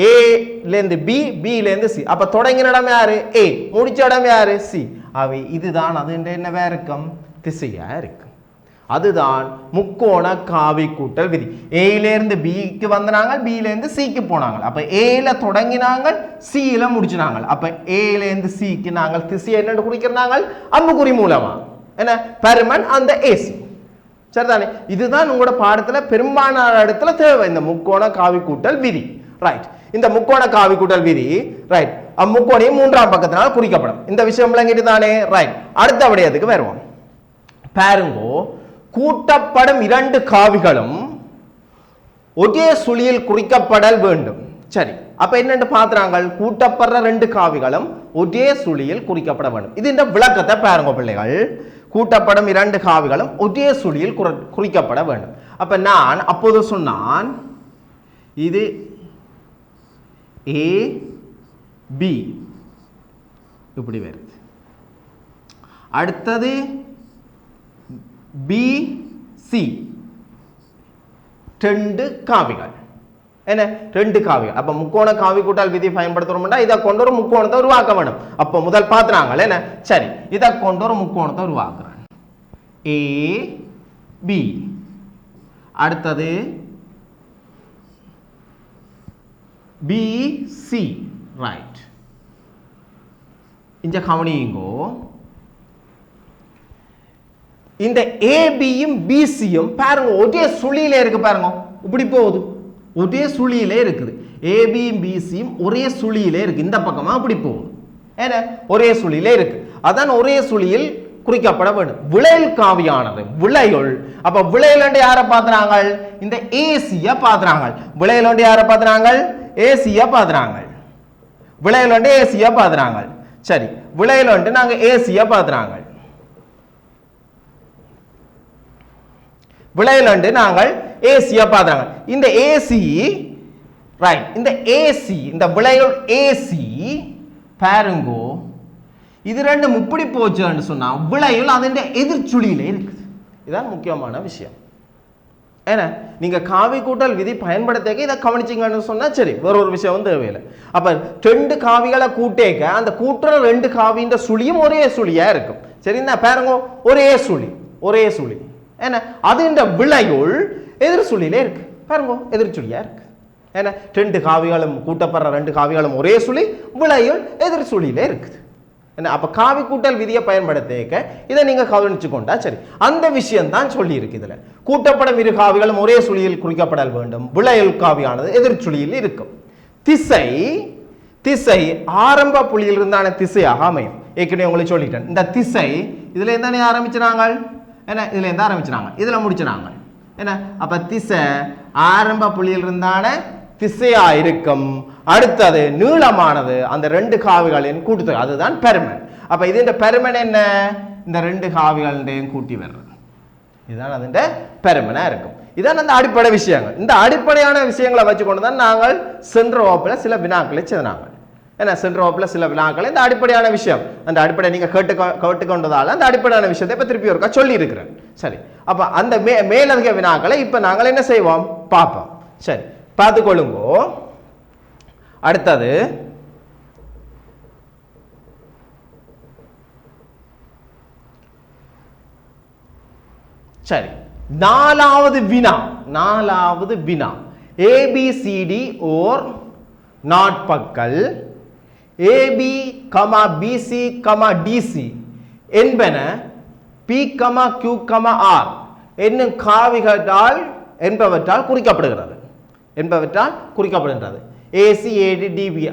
ஏல இருந்து பி, பில இருந்து சி. அப்ப தொடங்கின இடம் யாரு? ஏ. முடிச்ச இடம் யாரு? சி. அவை இதுதான் அது என்னவா இருக்கும்? திசையா இருக்கும். அதுதான் முக்கோண காவி கூட்டல் விதி. ஏல இருந்து பிக்கு வந்தாங்க, பில இருந்து சிக்கு போனாங்க. அப்ப ஏல தொடங்கினாங்க, சில முடிச்சினாங்க. அப்ப ஏல இருந்து சிக்கு நாங்கள் திசை என்ன குறிக்கிறாங்க? அம்புக்குறி மூலமா என்ன பருமன் அந்த ஏசி. சரிதானே? இதுதான் உங்களோட பாடத்துல பெரும்பாலான இடத்துல தேவை இந்த முக்கோண காவி கூட்டல் விதி. ரைட். இந்த முக்கோண காவி கூட்டல் விதி ரைட் முக்கோணியும் மூன்றாம் பக்கத்தினால் குறிக்கப்படும். இந்த விஷயம் விளங்கிட்டு தானே? ரைட். அடுத்த விடயத்துக்கு வருவோம். பாருங்கோ, கூட்டப்படும் இரண்டு காவிகளும் ஒரே சுழியில் குறிக்கப்படல் வேண்டும். சரி, அப்ப என்னன்னு பாத்துறாங்க? கூட்டப்படுற ரெண்டு காவிகளும் ஒரே சுழியில் குறிக்கப்பட வேண்டும். இது இந்த விளக்கத்தை பாருங்க பிள்ளைகள். கூட்டப்படும் இரண்டு காவிகளும் ஒரே சுழியில் குறிக்கப்பட வேண்டும். அப்ப நான் அப்போது சொன்னான் இது ஏ பி இப்படி வருது. அடுத்தது பி சி, ரெண்டு காவிகள். என்ன? ரெண்டு காவிகள். அப்ப முக்கோண காவி கூட்டல் விதி பயன்படுத்துறோம்னா இதை கொண்டு ஒரு முக்கோணத்தை உருவாக்க வேண்டும். அப்ப முதல் பாத்துறாங்க என்ன? சரி, இதை கொண்டு ஒரு முக்கோணத்தை உருவாக்குறேன். ஏ பி. அடுத்தது பி சி. ரைட். இந்த கவனியுங்கோ, இந்த ஏபியும் பிசியும் பாருங்க ஒரே சுழியில இருக்கு. பாருங்க இப்படி போகுது, ஒரே சுழியிலே இருக்குது. ஏபியும் பிசியும் ஒரே சுழியிலே இருக்கு. இந்த பக்கமா அப்படி போகுது. என்ன? ஒரே சுழியிலே இருக்கு. அதான் ஒரே சுழியில் குறிக்கப்பட வேண்டும். விளையல் காவியானது விளையுள். அப்ப விளையல் யாரை பாத்துறாங்க? இந்த ஏசிய பாத்துறாங்க. விளையல் யாரை பாத்துறாங்க? ஏசிய பாத்துறாங்க. விளையல் ஏசிய பாத்துறாங்க. சரி, விளையல் நாங்க ஏசிய பாத்துறாங்க. விளையல் நாங்கள் ஏசியா பாத்துறாங்க. இந்த ஏசி ரைட், இந்த ஏசி இந்த விளையல் ஏசி பாருங்கோ, இது ரெண்டும் இப்படி போச்சுன்னு சொன்னா விளையல் அதன் எதிர்ச்சுழியில இருக்குது. இதுதான் முக்கியமான விஷயம். ஏன்னா நீங்க காவி கூட்டல் விதி பயன்படுத்த இதை கவனிச்சிங்கன்னு சொன்னா சரி, வேற ஒரு விஷயம் வந்து தேவையில்லை. அப்ப ரெண்டு காவிகளை கூட்டேக்க அந்த கூட்டுற ரெண்டு காவின்ற சுழியும் ஒரே சுழியா இருக்கும். சரிங்களா? பாருங்க ஒரே சுழி, ஒரே சுழி. என்ன? அது இந்த விளையுள் எதிர் சுழியிலே இருக்கு. பாருங்க எதிர் சுழியா இருக்கு. ஏன்னா ரெண்டு காவிகளும் கூட்டப்படுற ரெண்டு காவிகளும் ஒரே சுழி, விளையுள் எதிர் சுழியிலே இருக்குது. என்ன? அப்ப காவி கூட்டல் விதியை பயன்படுத்த இதை நீங்க கவனிச்சு கொண்டா சரி. அந்த விஷயம் தான் சொல்லி இருக்கு. இதுல கூட்டப்படும் இரு காவிகளும் ஒரே சுழியில் குறிக்கப்படல் வேண்டும். விளையுள் காவியானது எதிர் சுழியில் இருக்கும். திசை திசை ஆரம்ப புள்ளியில் இருந்தான திசையாக அமையும். ஏற்கனவே உங்களுக்கு சொல்லிட்டேன். இந்த திசை இதுல இருந்தானே ஆரம்பிச்சாங்க. என்ன? இதுல இருந்து ஆரம்பிச்சாங்க, இதுல முடிச்சாங்க. என்ன? அப்ப திசை ஆரம்ப புள்ளியில் இருந்தான திசையா இருக்கும். அடுத்தது நீளமானது அந்த ரெண்டு காவிகளின் கூட்டுத்தொகை, அதுதான் பெருமன். அப்ப இது பெருமன் என்ன? இந்த ரெண்டு காவிகளையும் கூட்டி வர்றது, இதுதான் அது பெருமனா இருக்கும். இதான் அந்த அடிப்படை விஷயங்கள். இந்த அடிப்படையான விஷயங்களை வச்சுக்கொண்டு தான் நாங்கள் சென்ற வகுப்பில் சில வினாக்களை செய்தாங்க. ஏன்னா சென்ற வகுப்பில் சில வினாக்கள் இந்த அடிப்படையான விஷயம், அந்த அடிப்படை நீங்க கேட்டுக்கொண்டதால அந்த அடிப்படையான விஷயத்தை இப்ப திருப்பி ஒருக்கா சொல்லி இருக்கிறேன். சரி, அப்ப அந்த மேலதிக வினாக்களை இப்ப நாங்கள் என்ன செய்வோம் பார்ப்போம். சரி, பார்த்துக்கொள்ளுங்கோ. அடுத்தது சரி, நாலாவது வினா ஏபிசிடி ஓர் நாட்பக்கல் AB comma BC comma DC என்பன P comma Q comma R என்னும் காவிகளால் என்பவற்றால் குறிக்கப்படுகின்றது. ஏசி ஏடி டிபி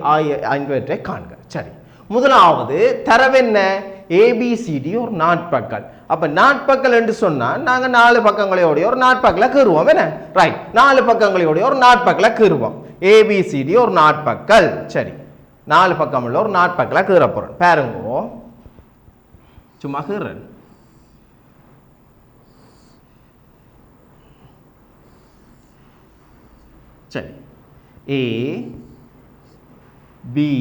என்பவற்றை காண்க. சரி, முதலாவது தரவென்ன? ஏபிசிடி ஒரு நாட்பக்கல். அப்ப நாட்பக்கல் என்று சொன்னா நாங்க 4 பக்கங்களோட ஒரு நாட்பக்கலை கீறுவோம். என்ன? ரைட், 4 பக்கங்களோட ஒரு நாட்பக்கலை கீறுவோம். ஏபிசிடி ஒரு நாட்பக்கல். சரி, 4 பக்கம் உள்ள ஒரு நாட்பக்கலை கீற போறோம். பாருங்க, சும்மா கீறேன். சரி, ஏ பி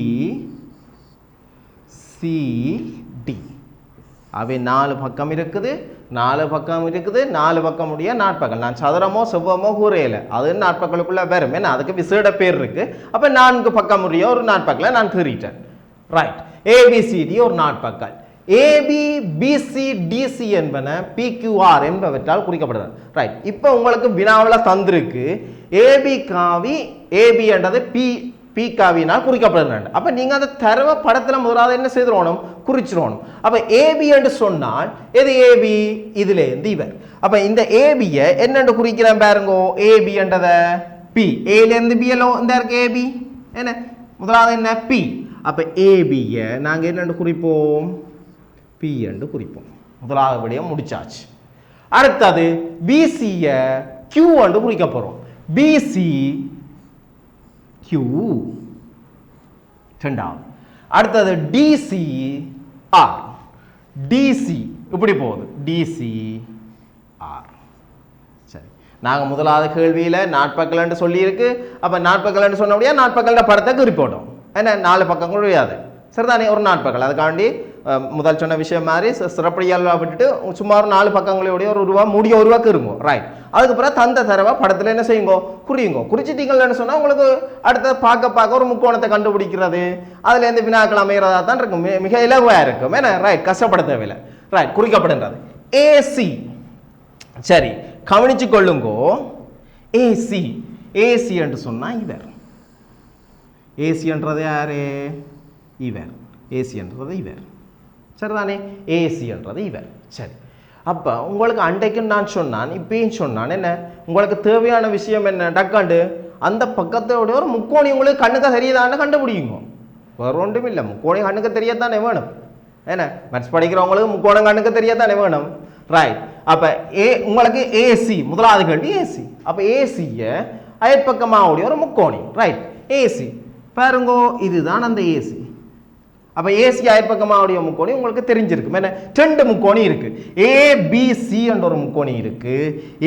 சி டி அவை 4 பக்கம் இருக்குது 4 பக்கம் இருக்குது 4 பக்கம் உடைய நாட்பகல் நான் சதுரமோ செவ்வமோ கூறையில அது நாட்பகலுக்குள்ள வரும் ஏன்னா அதுக்கு விசேட பேர் இருக்கு அப்ப 4 பக்கம் உடைய ஒரு நாட்பகலை நான் கீறிட்டேன் ரைட் ஏபிசிடி ஒரு நாட்பகல் ஏபி பிசி டிசி என்பன பிக்யூஆர் என்பவற்றால் குறிக்கப்படுகிறது ரைட் இப்போ உங்களுக்கு வினாவில் தந்திருக்கு ஏபி காவி ஏபி என்றது பி காவினால் குறிக்கப்படுகிறது அப்ப நீங்க அந்த தரவை படத்துல முதலாவது என்ன செய்திரணும் குறிச்சிரணும் அப்ப ஏபி என்று சொன்னால் எது ஏபி இதுல இருந்து இவர் அப்ப இந்த ஏபிய என்னன்னு குறிக்கிறேன் பாருங்க ஏபி என்றத பி ஏல இருந்து பி எல்லாம் இந்த இருக்கு ஏபி என்ன முதலாவது என்ன பி அப்ப ஏபிய நாங்க என்னன்னு குறிப்போம் பி என்று குறிப்போம் முதலாவது விடயம் முடிச்சாச்சு அடுத்தது பிசிய கியூ என்று குறிக்க போறோம் பிசி Q ரெண்டாவது அடுத்தது DC R DC இப்படி போகுது DC R சரி நாங்க முதலாவது கேள்வியில நாட்பகல்னு சொல்லி இருக்கு அப்ப நாட்பகல்னு சொன்னபடியா நாட்பகல்ல படத்தை குறிப்போட்டோம் என்ன 4 பக்கம் முடியாது சரிதானே ஒரு நாட்பகல் அதுக்காண்டி முதல் சொன்ன விஷயம் மாதிரி சிறப்படியால் விட்டுட்டு சுமார் 4 பக்கங்களோடைய ஒரு ரூபா மூடிய ஒரு ரூபாய்க்கு இருக்கும் ரைட் அதுக்கப்புறம் தந்த தரவா படத்தில் என்ன செய்யுங்கோ குறியுங்கோ குறிச்சிட்டீங்கன்னு சொன்னால் உங்களுக்கு அடுத்த பார்க்க ஒரு முக்கோணத்தை கண்டுபிடிக்கிறது அதுல இருந்து வினாக்கள் அமைகிறதா தான் இருக்கும் மிக இலகுவா இருக்கும் ஏன்னா ரைட் கஷ்டப்பட தேவையில்லை ரைட் குறிக்கப்படுன்றது ஏசி சரி கவனிச்சு கொள்ளுங்கோ ஏசி ஏசி என்று சொன்னா இவர் ஏசி என்றது யாரு இவர் ஏசி என்றது இவர் சரிதானே ஏசி என்றது இவர் சரி அப்போ உங்களுக்கு அண்டைக்கும் நான் சொன்னான் இப்பயும் சொன்னான் என்ன உங்களுக்கு தேவையான விஷயம் என்ன டக்காண்டு அந்த பக்கத்தோட ஒரு முக்கோணி உங்களுக்கு கண்ணுக்கு தெரியுதான்னு கண்டுபிடிக்குங்க வேறு ஒன்றும் இல்லை முக்கோணி கண்ணுக்கு தெரியத்தானே வேணும் என்ன மேத்ஸ் படிக்கிறவங்களுக்கு முக்கோணம் கண்ணுக்கு தெரியத்தானே வேணும் ரைட் அப்போ உங்களுக்கு ஏசி முதலாவது கேள்வி ஏசி அப்போ ஏசியை அயற்பக்கமாக ஒரு முக்கோணி ரைட் ஏசி பாருங்கோ இதுதான் அந்த ஏசி அப்ப ஏசி அயற்பக்கமாவுடைய முக்கோணி உங்களுக்கு தெரிஞ்சிருக்கும் என்ன 2 முக்கோணி இருக்கு ஏபிசி என்ற ஒரு முக்கோணி இருக்கு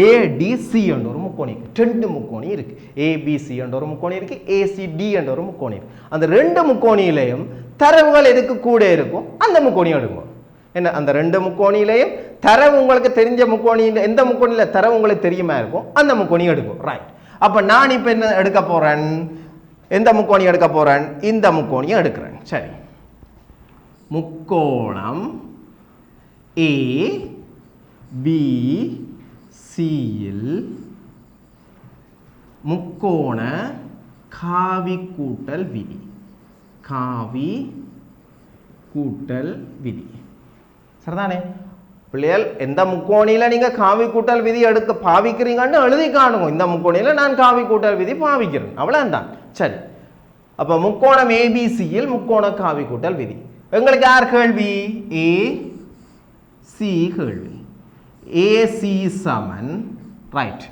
ஏடிசி என்ற ஒரு முக்கோணி இருக்கு 2 முக்கோணி இருக்கு ஏபிசி என்ற ஒரு முக்கோணி இருக்கு ஏசிடி என்ற ஒரு முக்கோணி இருக்கு அந்த 2 முக்கோணியிலையும் தரவுகள் எதுக்கு கூட இருக்கும் அந்த முக்கோணி எடுங்க என்ன அந்த 2 முக்கோணியிலையும் தரவு உங்களுக்கு தெரிஞ்ச முக்கோணியில் எந்த முக்கோணியில தரவு உங்களுக்கு தெரியுமா இருக்கும் அந்த முக்கோணி எடுக்கும் ரைட் அப்ப நான் இப்ப என்ன எடுக்க போறேன் எந்த முக்கோணி எடுக்க போறேன் இந்த முக்கோணியை எடுக்கிறேன் சரி முக்கோணம் ஏ பி சியில் முக்கோண காவி கூட்டல் விதி காவி கூட்டல் விதி சரிதானே பிள்ளைகள் எந்த முக்கோணியில நீங்க காவி கூட்டல் விதி எடுக்க பாவிக்கிறீங்கன்னு எழுதி காணுங்க இந்த முக்கோணியில நான் காவி கூட்டல் விதி பாவிக்கிறேன் அவ்வளவுதான் சரி அப்ப முக்கோணம் ஏபிசியில் முக்கோண காவி கூட்டல் விதி உங்களுக்கு யார் கேள்வி ஏ சி கேள்வி ஏசி சமன் ரைட்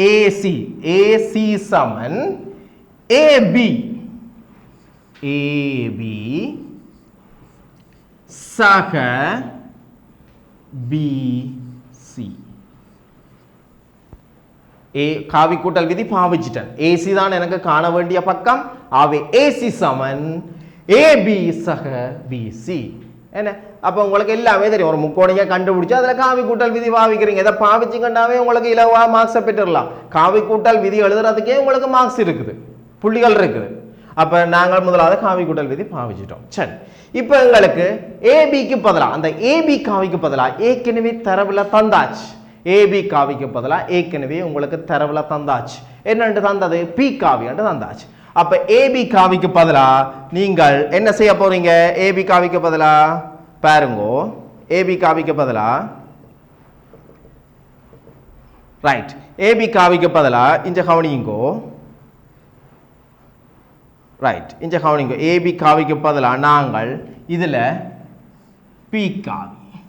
ஏசி சமன் ஏபி ஏபி சக பிசி காவி கூட்டல் விதி பாவிச்சிட்டேன் ஏசி தான் எனக்கு காண வேண்டிய பக்கம் ஆவே ஏசி சமன் ஏபி சக பிசி என்ன அப்போ உங்களுக்கு எல்லாமே தெரியும் ஒரு முக்கோணியை கண்டுபிடிச்சு அதில் காவி கூட்டல் விதி பாவிக்கிறீங்க இதை பாவிச்சுக்கண்டாவே உங்களுக்கு இலவா மார்க்ஸை பெற்றுடலாம் காவி கூட்டல் விதி எழுதுறதுக்கே உங்களுக்கு மார்க்ஸ் இருக்குது புள்ளிகள் இருக்குது அப்போ நாங்கள் முதலாவது காவி கூட்டல் விதி பாவிச்சிட்டோம் சரி இப்போ எங்களுக்கு ஏபிக்கு பதிலாக அந்த ஏபி காவிக்கு பதிலாக ஏற்கனவே தரவுல தந்தாச்சு ஏபி காவிக்கு பதிலாக ஏற்கனவே உங்களுக்கு தரவுல தந்தாச்சு என்னென்று தந்தது பி காவி என்று தந்தாச்சு அப்ப ஏபி காவிக்கு பதிலா நீங்கள் என்ன செய்ய போறீங்க ஏபி காவிக்கு பதிலா பாருங்கோ ஏபி காவிக்கு பதிலா ரைட் ஏபி காவிக்கு பதிலா இங்க கவனிங்கோ ரைட் இங்க கவனிங்கோ ஏபி காவிக்கு பதிலா நாங்கள் இதுல பி காவி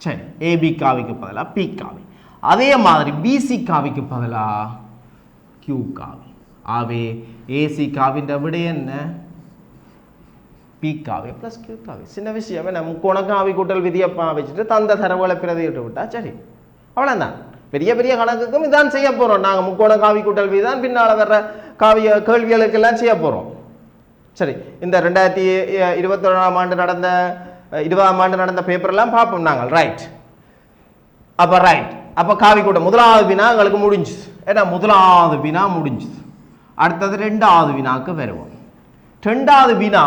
சரி ஏபி காவிக்கு பதிலா பி காவி அதே மாதிரி பிசி காவிக்கு பதிலா கியூ காவி ஆவே ஏசி காவின் விட என்ன பி காவி பிளஸ் கியூ காவி சின்ன விஷயம் என்ன முக்கோண காவி கூட்டல் விதியை பாவிச்சுட்டு தந்த தரவுகளை பிரதியிட்டு விட்டா சரி அவ்வளோதான் பெரிய பெரிய கணக்குக்கும் இதான் செய்ய போறோம். நாங்க முக்கோண காவி கூட்டல் விதி தான் பின்னால வர்ற காவிய கேள்விகளுக்கு எல்லாம் செய்ய போறோம். சரி, இந்த 2021ஆம் ஆண்டு நடந்த 20ஆம் ஆண்டு நடந்த பேப்பர் எல்லாம் பார்ப்போம் நாங்கள். ரைட். அப்ப காவி கூட்டம் முதலாவது வினா எங்களுக்கு முடிஞ்சுது. ஏன்னா முதலாவது வினா முடிஞ்சுது. அடுத்தது ரெண்டாவது வினாக்கு வருவோம். ரெண்டாவது வினா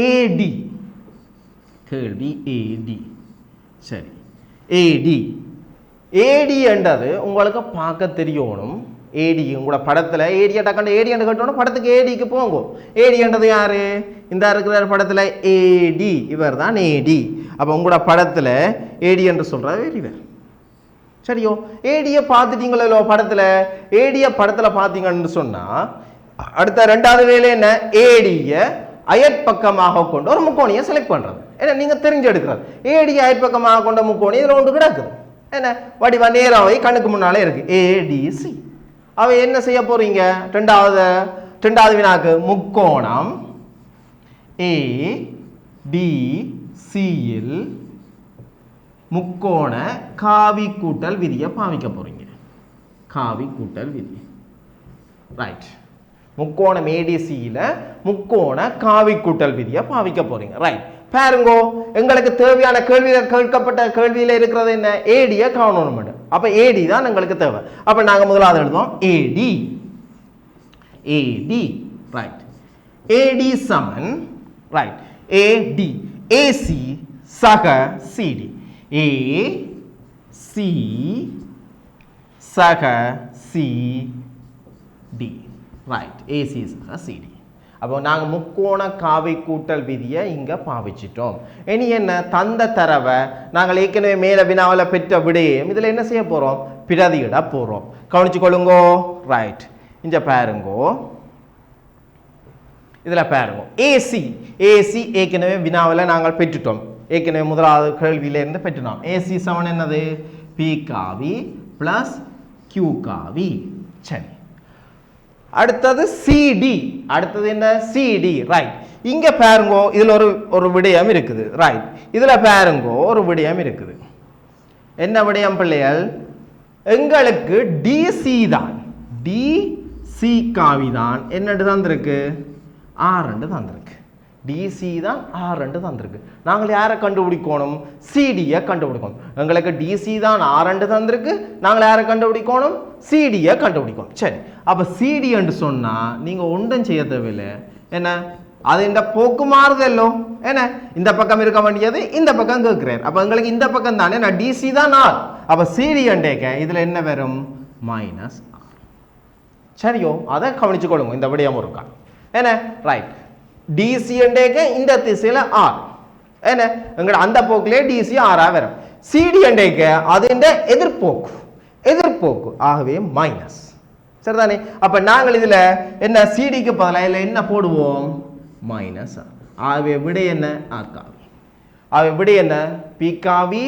ஏடி கேள்வி. ஏடி சரி, ஏடி என்றது உங்களுக்கு பார்க்க தெரியணும். ஏடி உங்களோட படத்துல ஏடி டக்கண்ட ஏடி என்று கேட்டோம், படத்துக்கு ஏடிக்கு போங்க. ஏடி என்றது யாரு? இந்த இருக்கிற படத்துல ஏடி, இவர் தான் ஏடி. அப்ப உங்களோட படத்துல ஏடி என்று சொல்றது இவர். சரியோ? ஏடியை பார்த்துட்டீங்களோ படத்துல? ஏடிய படத்துல பார்த்தீங்கன்னு சொன்னா அடுத்த ரெண்டாவது வேலை என்ன? ஏடிய அயற்பக்கமாக கொண்ட ஒரு முக்கோணியை செலக்ட் பண்றது. ஏன்னா நீங்க தெரிஞ்செடுக்கிறது. ஏடிய அயற்பக்கமாக கொண்ட முக்கோணி இதுல ஒன்று கிடக்குது. என்ன வடிவ நேராவை கண்ணுக்கு முன்னாலே இருக்கு, ஏடிசி. அவ என்ன செய்ய போறீங்க? ரெண்டாவது வினாக்கு முக்கோணம் ஏடிசியில் முக்கோண காவி கூட்டல் விதியை பாவிக்க போறீங்க. காவி கூட்டல் விதி. ரைட். முக்கோணம் ஏடிசியில முக்கோண காவி கூட்டல் விதியை பாவிக்க போறீங்க. ரைட். பாருங்கோ, எங்களுக்கு தேவையான கேள்வியில் கேட்கப்பட்ட கேள்வியில இருக்கிறது என்ன? ஏடிய காணணும். அப்ப ஏடி தான் எங்களுக்கு தேவை. அப்ப நாங்க முதலாவது எழுதுவோம் ஏடி. ரைட். ஏடி சமன் ரைட் ஏடி ஏசி சக சிடி. ஏசி சக சிடி. ரைட். ஏசி சக சிடி. அப்போ நாங்கள் முக்கோண காவி கூட்டல் விதியை இங்கே பாவிச்சிட்டோம். இனி என்ன? தந்த தரவை நாங்கள் ஏற்கனவே மேல வினாவில் பெற்ற விடையும் இதில் என்ன செய்ய போகிறோம்? பிரதியிட போகிறோம். கவனிச்சு கொள்ளுங்கோ. ரைட். இங்கே பாருங்கோ, இதில் பாருங்க ஏசி. ஏற்கனவே வினாவில் நாங்கள் பெற்றுட்டோம். ஏற்கனவே முதலாவது கேள்வியிலேருந்து பெற்றுட்டோம். ஏசி சமன் என்னது? பி காவி பிளஸ் கியூ காவி. சரி, அடுத்தது சிடி. அடுத்தது என்ன? சிடி. ரைட். இங்க பாருங்கோ, இதுல ஒரு விடயம் இருக்குது. ரைட். இதுல பாருங்கோ ஒரு விடயம் இருக்குது. என்ன விடயம் பிள்ளைகள்? எங்களுக்கு டிசி தான், டிசி காவி தான் என்னட்டு தந்திருக்கு? R2 தந்திருக்கு. டிசி தான் R2 தந்திருக்கு. நாங்கள் யாரை கண்டுபிடிக்கணும்? சிடியை கண்டுபிடிக்கணும். எங்களுக்கு டிசி தான் R2 தந்திருக்கு. நாங்கள் யாரை கண்டுபிடிக்கணும்? சிடியை கண்டுபிடிக்கணும். சரி, அப்ப சிடி என்று சொன்னா நீங்க ஒன்றும் செய்ய தேவையில்லை. என்ன? அது இந்த போக்கு மாறுதல்லோ. என்ன? இந்த பக்கம் இருக்க வேண்டியது இந்த பக்கம் கேட்கிறேன். அப்ப எங்களுக்கு இந்த பக்கம் தானே. நான் டிசி தான் R. அப்ப சிடி என்றேக்க இதுல என்ன வரும்? -R. சரியோ? அதை கவனிச்சு கொள்ளுங்க. இந்த விடயம் இருக்கா? என்ன? ரைட். டிசி என்றேக்க இந்த திசையில R. என்ன? எங்கட அந்த போக்குலயே டிசி R வரும். சிடி என்றேக்க அது இந்த எதிர்போக்கு. ஆகவே மைனஸ். சரிதானே? அப்ப நாங்கள் இதுல என்ன? சிடிக்கு பதிலாக இதுல என்ன போடுவோம்? மைனஸ். ஆகவே விடை என்ன? ஆ காவி. ஆகவே விடை என்ன? பி காவி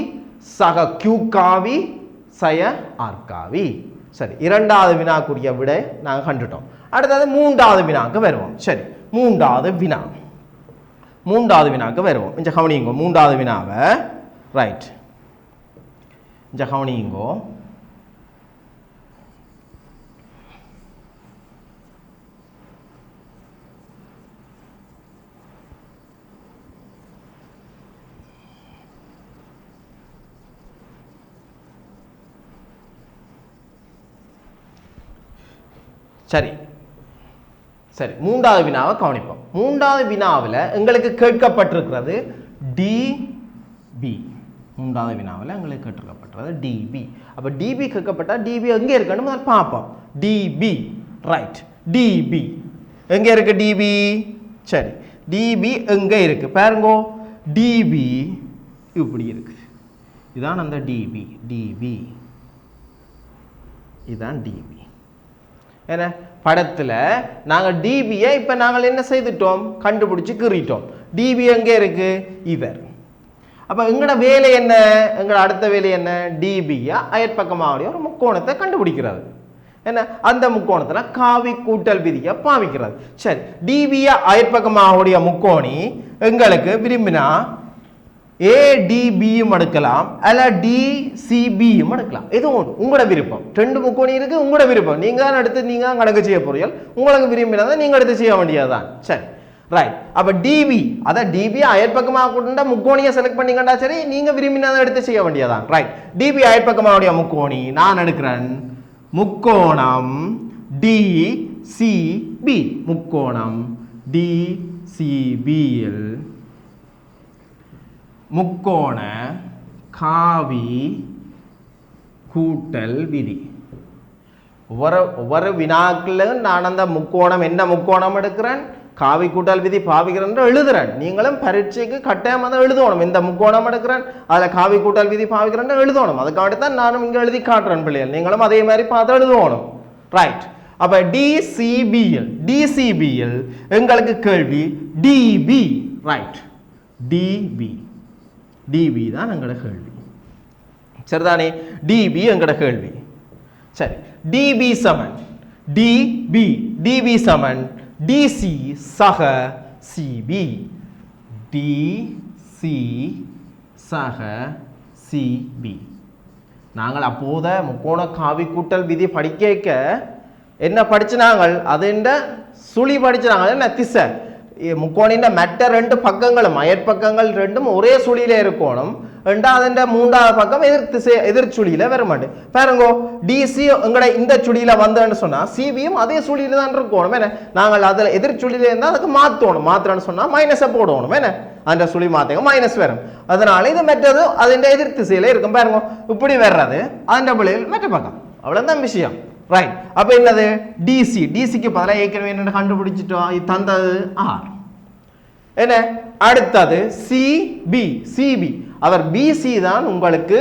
சக கியூ காவி சய ஆர் காவி. சரி, இரண்டாவது வினாக்குரிய விடை நாங்கள் கண்டுட்டோம். அடுத்தது மூன்றாவது வினாக்கு வருவோம். சரி, மூன்றாவது வினாக்கு வருவோம். இந்த கவனிங்கோ மூன்றாவது வினாவை. ரைட். இந்த கவனிங்கோ. சரி, மூன்றாவது வினாவை கவனிப்போம். மூன்றாவது வினாவில் எங்களுக்கு கேட்கப்பட்டிருக்கிறது டிபி. மூன்றாவது வினாவில் எங்களுக்கு கேட்டிருக்கப்பட்டது டிபி. அப்போ டிபி கேட்கப்பட்டா டிபி எங்கே இருக்குன்னு முதல்ல பார்ப்போம். டிபி. ரைட். டிபி எங்கே இருக்கு? டிபி. சரி, டிபி எங்கே இருக்கு பாருங்கோ. டிபி இப்படி இருக்கு. இதான் அந்த டிபி. இதான் டிபி. என்ன? படத்தில் நாங்கள் டிபியை இப்போ நாங்கள் என்ன செய்துட்டோம்? கண்டுபிடிச்சி கீறிட்டோம். டிபி எங்கே இருக்கு? இவர். அப்போ எங்களோட வேலை என்ன? எங்களோட அடுத்த வேலை என்ன? டிபியை அயற்பக்கமாவுடைய ஒரு முக்கோணத்தை கண்டுபிடிக்கிறது. என்ன? அந்த முக்கோணத்தில் காவி கூட்டல் விதியை பாவிக்கிறது. சரி, டிபியை அயற்பக்கமாவுடைய முக்கோணி எங்களுக்கு விரும்பினா ஏடிபியும் எடுக்கலாம் அல்ல டிசிபியும் எடுக்கலாம். இது உங்களோட விருப்பம். ரெண்டு முக்கோணி இருக்கு, உங்களோட விருப்பம். நீங்க தான் எடுத்து நீங்க தான் கணக்கு செய்ய போறீங்க. உங்களுக்கு விரும்பினதை நீங்க எடுத்து செய்ய வேண்டியதுதான். சரி ரைட். அப்ப டிபி அத டிபி அயற்பக்கமாக கொண்ட முக்கோணியை செலக்ட் பண்ணிக்கண்டா சரி, நீங்க விரும்பினதை எடுத்து செய்ய வேண்டியதுதான். ரைட். டிபி அயற்பக்கமாவுடைய முக்கோணி நான் எடுக்கிறேன். முக்கோணம் டிசிபி, முக்கோணம் டிசிபியில் முக்கோண காவி கூட்டல் விதி. ஒவ்வொரு வினாக்களும் நான் அந்த முக்கோணம் என்ன முக்கோணம் எடுக்கிறேன், காவி கூட்டல் விதி பாவிக்கிறேன் எழுதுறேன். நீங்களும் பரீட்சைக்கு கட்டாயம் அதை எழுதணும். இந்த முக்கோணம் எடுக்கிறேன், அதில் காவி கூட்டல் விதி பாவிக்கிறேன் எழுதணும். அதுக்காக தான் நானும் இங்கே எழுதி காட்டுறேன் பிள்ளைகள். நீங்களும் அதே மாதிரி பார்த்து எழுதணும். ரைட். அப்ப டிசிபியில் எங்களுக்கு கேள்வி டிபி. ரைட். டிபி தான் எங்களோட கேள்வி. சரிதானே? டிபி எங்களோட கேள்வி. சரி. டிபி சமன் டிசி சக சிபி. டிசி சக சிபி. நாங்கள் அப்போத முக்கோண காவி கூட்டல் விதி படிக்க என்ன படிச்சுனாங்கள், அது சுழி படிச்சுனாங்க. என்ன திசை முக்கோணின் மற்ற ரெண்டு பக்கங்களும் அயற்பக்கங்கள் ரெண்டும் ஒரே சுழியில இருக்கணும். ரெண்டாவது மூன்றாவது பக்கம் எதிர் சுழியில வர மாட்டேன். பாருங்க, டிசி எங்கட இந்த சுழியில வந்தேன்னு சொன்னா சிபியும் அதே சுழியில தான் இருக்கணும். என்ன நாங்கள் அதுல எதிர் சுழியில இருந்தா அதுக்கு மாற்றணும்னு சொன்னா மைனஸை போடணும். என்ன அந்த சுழி மாத்தங்க மைனஸ் வரும். அதனால இது மற்றது அதன் எதிர் திசையில இருக்கும். பாருங்க, இப்படி வர்றது அதன் பிள்ளைகள் மற்ற பக்கம். அவ்வளவுதான் விஷயம். ரைட். அப்ப என்னது டிசிக்கு பதிலாக ஏற்கனவே என்ன கண்டுபிடிச்சிட்டோம், இது தந்தது ஆர். என்ன அடுத்தது சிபி. அவர் பிசி தான் உங்களுக்கு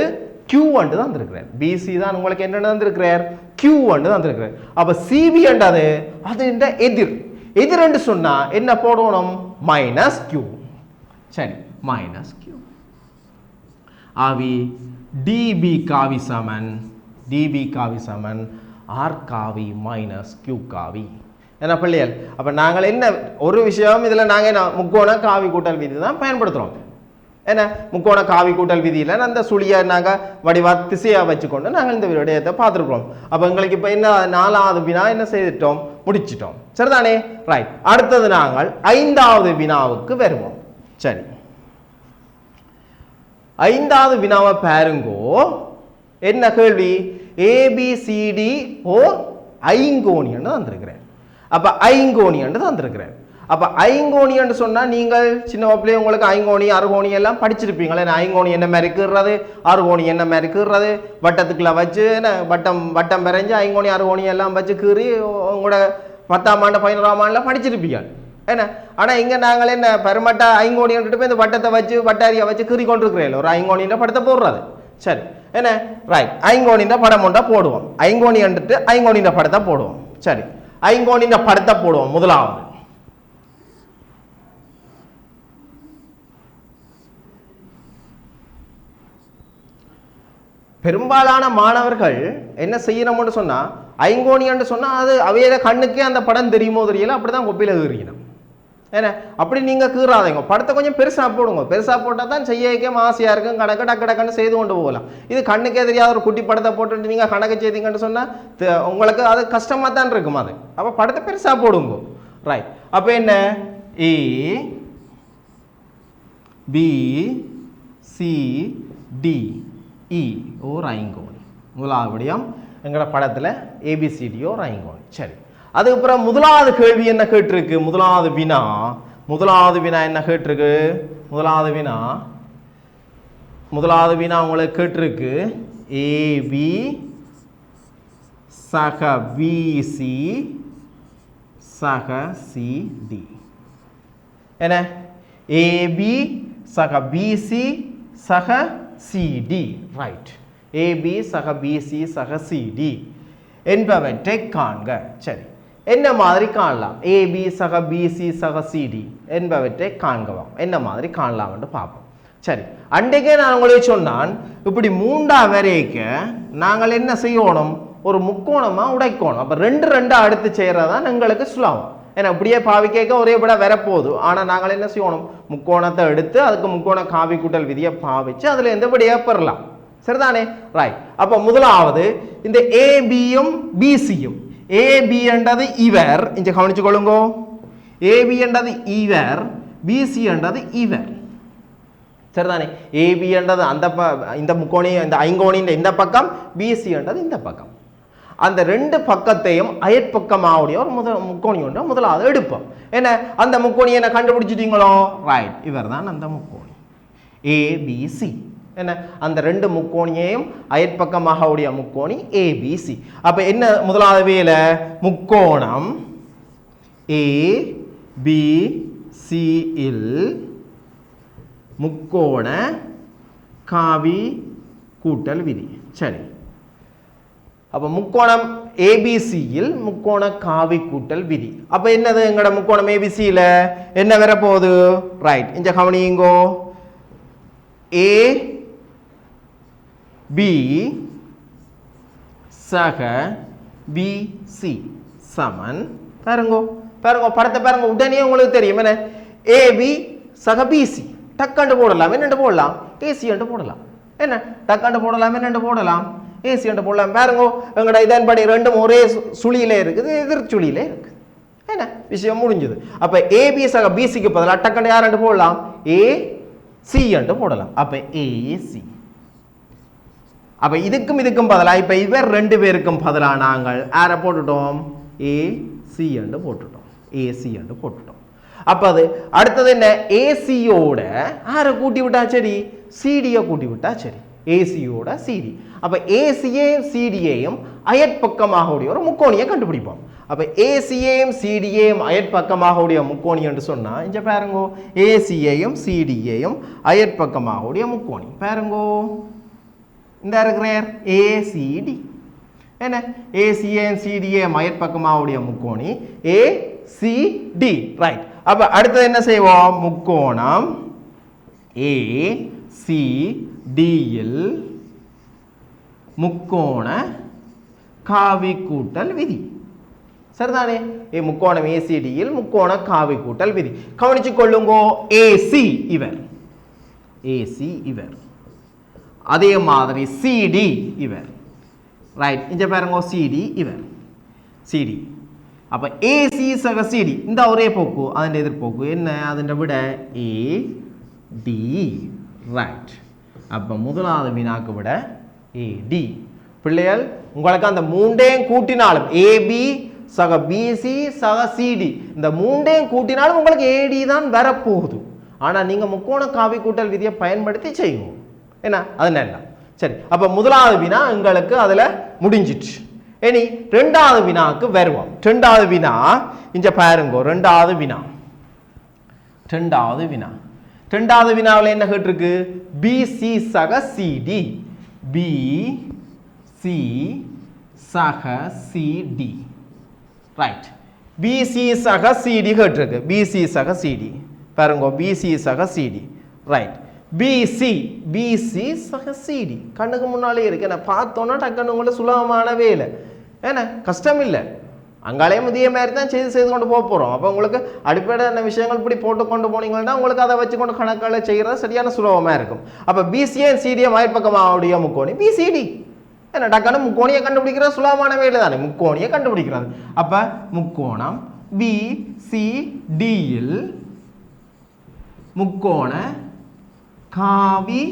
Q வந்து தந்திருக்கிறார். பிசி தான் உங்களுக்கு என்ன தந்திருக்கிறார், Q வந்து தந்திருக்கிறார். அப்ப சிபி என்றது அது எதிர் என்று சொன்னா என்ன போடணும், மைனஸ் Q. சரி, மைனஸ் Q. ஆவி டிபி காவி சமன் ஆர் காவி மைனஸ் Q காவி. என்ன பிள்ளைகள், அப்ப நாங்கள் என்ன ஒரு விஷயம் இதுல நாங்க முக்கோண காவி கூட்டல் விதி தான் பயன்படுத்துறோம். என்ன முக்கோண காவி கூட்டல் விதியில அந்த சுழியை நாங்க வடிவா திசையா வச்சுக்கொண்டு நாங்கள் இந்த விடயத்தை பார்த்துருக்கோம். அப்ப எங்களுக்கு இப்ப என்ன 4வது வினா என்ன செய்துட்டோம், முடிச்சிட்டோம். சரிதானே? ரைட். அடுத்தது நாங்கள் 5வது வினாவுக்கு வருவோம். சரி, 5வது வினாவை பாருங்கோ. என்ன கேள்வி, ஏபிசிடி ஓர் ஐங்கோணி என்று தந்திருக்கிறேன். அப்ப ஐங்கோணி என்று தந்திருக்கிறேன். அப்ப ஐங்கோணி என்று சொன்னா நீங்கள் சின்ன வப்பிலே உங்களுக்கு ஐங்கோணி அறுகோணி எல்லாம் படிச்சிருப்பீங்களே. ஐங்கோணி என்ன மாதிரி கீறது, அறுகோணி என்ன மாதிரி கீறது, வட்டத்துக்குள்ள வச்சு வட்டம் வரைஞ்சு ஐங்கோணி அறுகோணி எல்லாம் வச்சு கீறி உங்களோட 10ஆம் ஆண்டு 11ஆம் ஆண்டுல படிச்சிருப்பீங்க. என்ன ஆனா இங்க நாங்கள் என்ன பெருமட்ட ஐங்கோணி போய் இந்த வட்டத்தை வச்சு வட்டாரியை வச்சு கீறி கொண்டிருக்கிறேன். ஒரு ஐங்கோணின்ற படத்தை போடுறது. சரி, என்ன ரைட். ஐங்கோணின்ற படம் ஒன்றா போடுவோம். ஐங்கோணி என்றுட்டு ஐங்கோணின்ற படத்தை போடுவோம். சரி, ஐங்கோணின்ற படத்தை போடுவோம். முதலாவது பெரும்பாலான மாணவர்கள் என்ன செய்யணும்னு சொன்னா, ஐங்கோணி என்று சொன்னா அது அவையில கண்ணுக்கே அந்த படம் தெரியுமோ தெரியல, அப்படிதான் கொப்பில கீறணும். ஏன்னா அப்படி நீங்க கீறாதீங்க, படத்தை கொஞ்சம் பெருசா போடுங்க. பெருசா போட்டா தான் செய்ய ஆசையா இருக்கும். கணக்கு டக்குன்னு செய்து கொண்டு போகலாம். இது கண்ணுக்கே தெரியாத ஒரு குட்டி படத்தை போட்டு நீங்க கணக்கு செய்தீங்கன்னு சொன்னா உங்களுக்கு அது கஷ்டமா தான் இருக்கும். அது அப்ப படத்தை பெருசா போடுங்க. ரைட். அப்ப என்ன, ஏ பி சி டி இ ஓர் ஐங்கோணி. முதலாவது விடயம் எங்களோட படத்துல ஏபிசிடி ஓர் ஐங்கோணி. சரி, அதுக்கப்புறம் முதலாவது கேள்வி என்ன கேட்டிருக்கு, முதலாவது வினா என்ன கேட்டிருக்கு, முதலாவது வினா உங்களுக்கு கேட்டிருக்கு ஏபி சக பிசி சக சிடி. என்ன ஏபி சக பிசி சக சிடி. ரைட். ஏபி சக பிசி சக சிடி என்பவற்றை காண்க. சரி, என்ன மாதிரி காணலாம், ஏபி சக பிசி சக சிடி என்பவற்றை காண்கலாம். என்ன மாதிரி காணலாம் என்று பார்ப்போம். சரி, அன்றைக்கே நான் உங்களுக்கு சொன்னான், இப்படி 3ஆம் வரைக்க நாங்கள் என்ன செய்யணும், ஒரு முக்கோணமா உடைக்கணும். அப்ப 2 அடுத்து செய்யறதான் எங்களுக்கு சுலபம். ஏன்னா இப்படியே பாவிக்க ஒரே விட வரப்போகுது. ஆனால் நாங்கள் என்ன செய்யணும், முக்கோணத்தை எடுத்து அதுக்கு முக்கோண காவி கூட்டல் விதியை பாவிச்சு அதில் எந்த விடையை பெறலாம். சரிதானே? ரைட். அப்போ முதலாவது இந்த ஏபியும் பிசியும், ஏபி என்றது இவர், இங்கே கவனிச்சு கொள்ளுங்க, ஏபி என்றது இவர், பிசி என்றது இவர். சரிதானே? ஏபி என்றது அந்த இந்த முக்கோணி இந்த ஐங்கோணின் இந்த பக்கம், பிசி என்றது இந்த பக்கம். அந்த ரெண்டு பக்கத்தையும் அயற்பக்கமாவுடைய ஒரு முக்கோணி ஒன்று முதலாவது எடுப்போம். என்ன அந்த முக்கோணி என்ன கண்டுபிடிச்சிட்டீங்களோ? ரைட், இவர் தான் அந்த முக்கோணி ஏபிசி. என்ன அந்த ரெண்டு முக்கோணியையும் அயற்பக்கமாக உடைய முக்கோணி ஏபிசி. அப்ப என்ன முதலாவது வேலை, முக்கோணம் ஏபிசி இல் முக்கோண காவி கூட்டல் விதி. சரி, அப்ப முக்கோணம் ஏபிசியில் முக்கோண காவி கூட்டல் விதி. அப்ப என்னது எங்கட முக்கோணம் ஏபிசியில என்ன வர போகுது? ரைட், இந்த கவனிங்கோ, ஏ பி சக பிசி சமன், பாருங்க பாருங்க படத்தை பாருங்க, உடனே உங்களுக்கு தெரியும் என்ன, ஏபி சக பிசி டக்காண்டு போடலாம், என்னென்று போடலாம், ஏசி என்று போடலாம். என்ன டக்காண்டு போடலாம், என்னென்று போடலாம், ஏசி என்று போடலாம். பாருங்க எங்கட இதன்படி ரெண்டும் ஒரே சுழியிலே இருக்குது, எதிர் சுழியிலே இருக்குது. என்ன விஷயம் முடிஞ்சது. அப்ப ஏபி சக பிசிக்கு பதிலாக டக்காண்டு யார் என்று போடலாம், ஏ சி என்று போடலாம். அப்ப ஏசி. அப்ப இதுக்கும் இதுக்கும் பதிலாக இப்ப இவர் ரெண்டு பேருக்கும் பதிலாக நாங்கள் யாரை போட்டுட்டோம், ஏ சி என்று போட்டுட்டோம், ஏசி என்று போட்டுட்டோம். அப்ப அது அடுத்தது என்ன, ஏசியோட யாரை கூட்டி விட்டா சரி, சிடியை கூட்டி விட்டா சரி, ஏசியோட சிடி. அப்ப ஏசியையும் சிடியையும் அயற்பக்கமாக உடைய ஒரு முக்கோணியை கண்டுபிடிப்போம். அப்ப ஏசியையும் சிடியையும் அயற்பக்கமாக உடைய முக்கோணி என்று சொன்னா இங்க பாருங்கோ, ஏசியையும் சிடியையும் அயற்பக்கமாக உடைய முக்கோணி பாருங்கோ, இந்த இருக்கிறார் ஏசிடி. என்ன ஏசியையும் சிடியையும் அயற்பக்கமாக உடைய முக்கோணி ஏசிடி. ரைட். அப்ப அடுத்தது என்ன செய்வோம், முக்கோணம் ஏசிடியில் முக்கோண காவி கூட்டல் விதி. சரிதானே? முக்கோணம் ஏசிடியில் முக்கோண காவி கூட்டல் விதி. கவனிச்சு கொள்ளுங்கோ, ஏசி இவர், ஏசி இவர், அதே மாதிரி சிடி இவர். ரைட், இங்க பாருங்க, சிடி இவர், சிடி. அப்ப ஏசி சக சிடி இந்த ஒரே போக்கு, அதன் எதிர்போக்கு என்ன, அதன் விட ஏ டி. ரைட். அப்ப முதலாவது வினாக்கு விட ஏடி. பிள்ளைகள் உங்களுக்கு அந்த மூண்டையும் கூட்டினாலும், ஏபி சக பிசி சக சிடி, இந்த மூண்டையும் கூட்டினாலும் உங்களுக்கு ஏடி தான் வரப்போகுது. ஆனா நீங்க முக்கோண காவி கூட்டல் விதியை பயன்படுத்தி செய்வோம். என்ன அது நல்லா. சரி, அப்ப முதலாவது வினா எங்களுக்கு அதுல முடிஞ்சிச்சு. இனி ரெண்டாவது வினாக்கு வருவோம். ரெண்டாவது வினா இங்க பாருங்க, ரெண்டாவது வினா, ரெண்டாவது வினா, ரெண்டாவது வினாவில் என்ன கேட்டிருக்கு, பிசி சக சிடி, பிசி சக சிடி. ரைட், பிசி சக சிடி கேட்டிருக்கு, பிசி சக சிடி பாருங்க, பிசி சக சிடி. ரைட், பிசி பிசி சக சிடி கண்ணுக்கு முன்னாலே இருக்கு. என்ன பார்த்தோன்னா டக்குன்னு உங்களை சுலபமான வேலை, ஏன்னா கஷ்டம் இல்லை, அங்காலையும் இதே மாதிரி தான் செய்து கொண்டு போக போகிறோம். அப்போ உங்களுக்கு அடிப்படையான விஷயங்கள் இப்படி போட்டு கொண்டு போனீங்கன்னா உங்களுக்கு அதை வச்சு கொண்டு கணக்கில் செய்கிறது சரியான சுலபமாக இருக்கும். அப்போ பிசிஏ சிடிஎம் அயற்பக்கமாவுடைய முக்கோணி பிசிடி. ஏன்னா டக்குன்னு முக்கோணியை கண்டுபிடிக்கிறது சுலபமான வேலை தானே, முக்கோணியை கண்டுபிடிக்கிறது. அப்போ முக்கோணம் பிசிடியில் முக்கோண காவி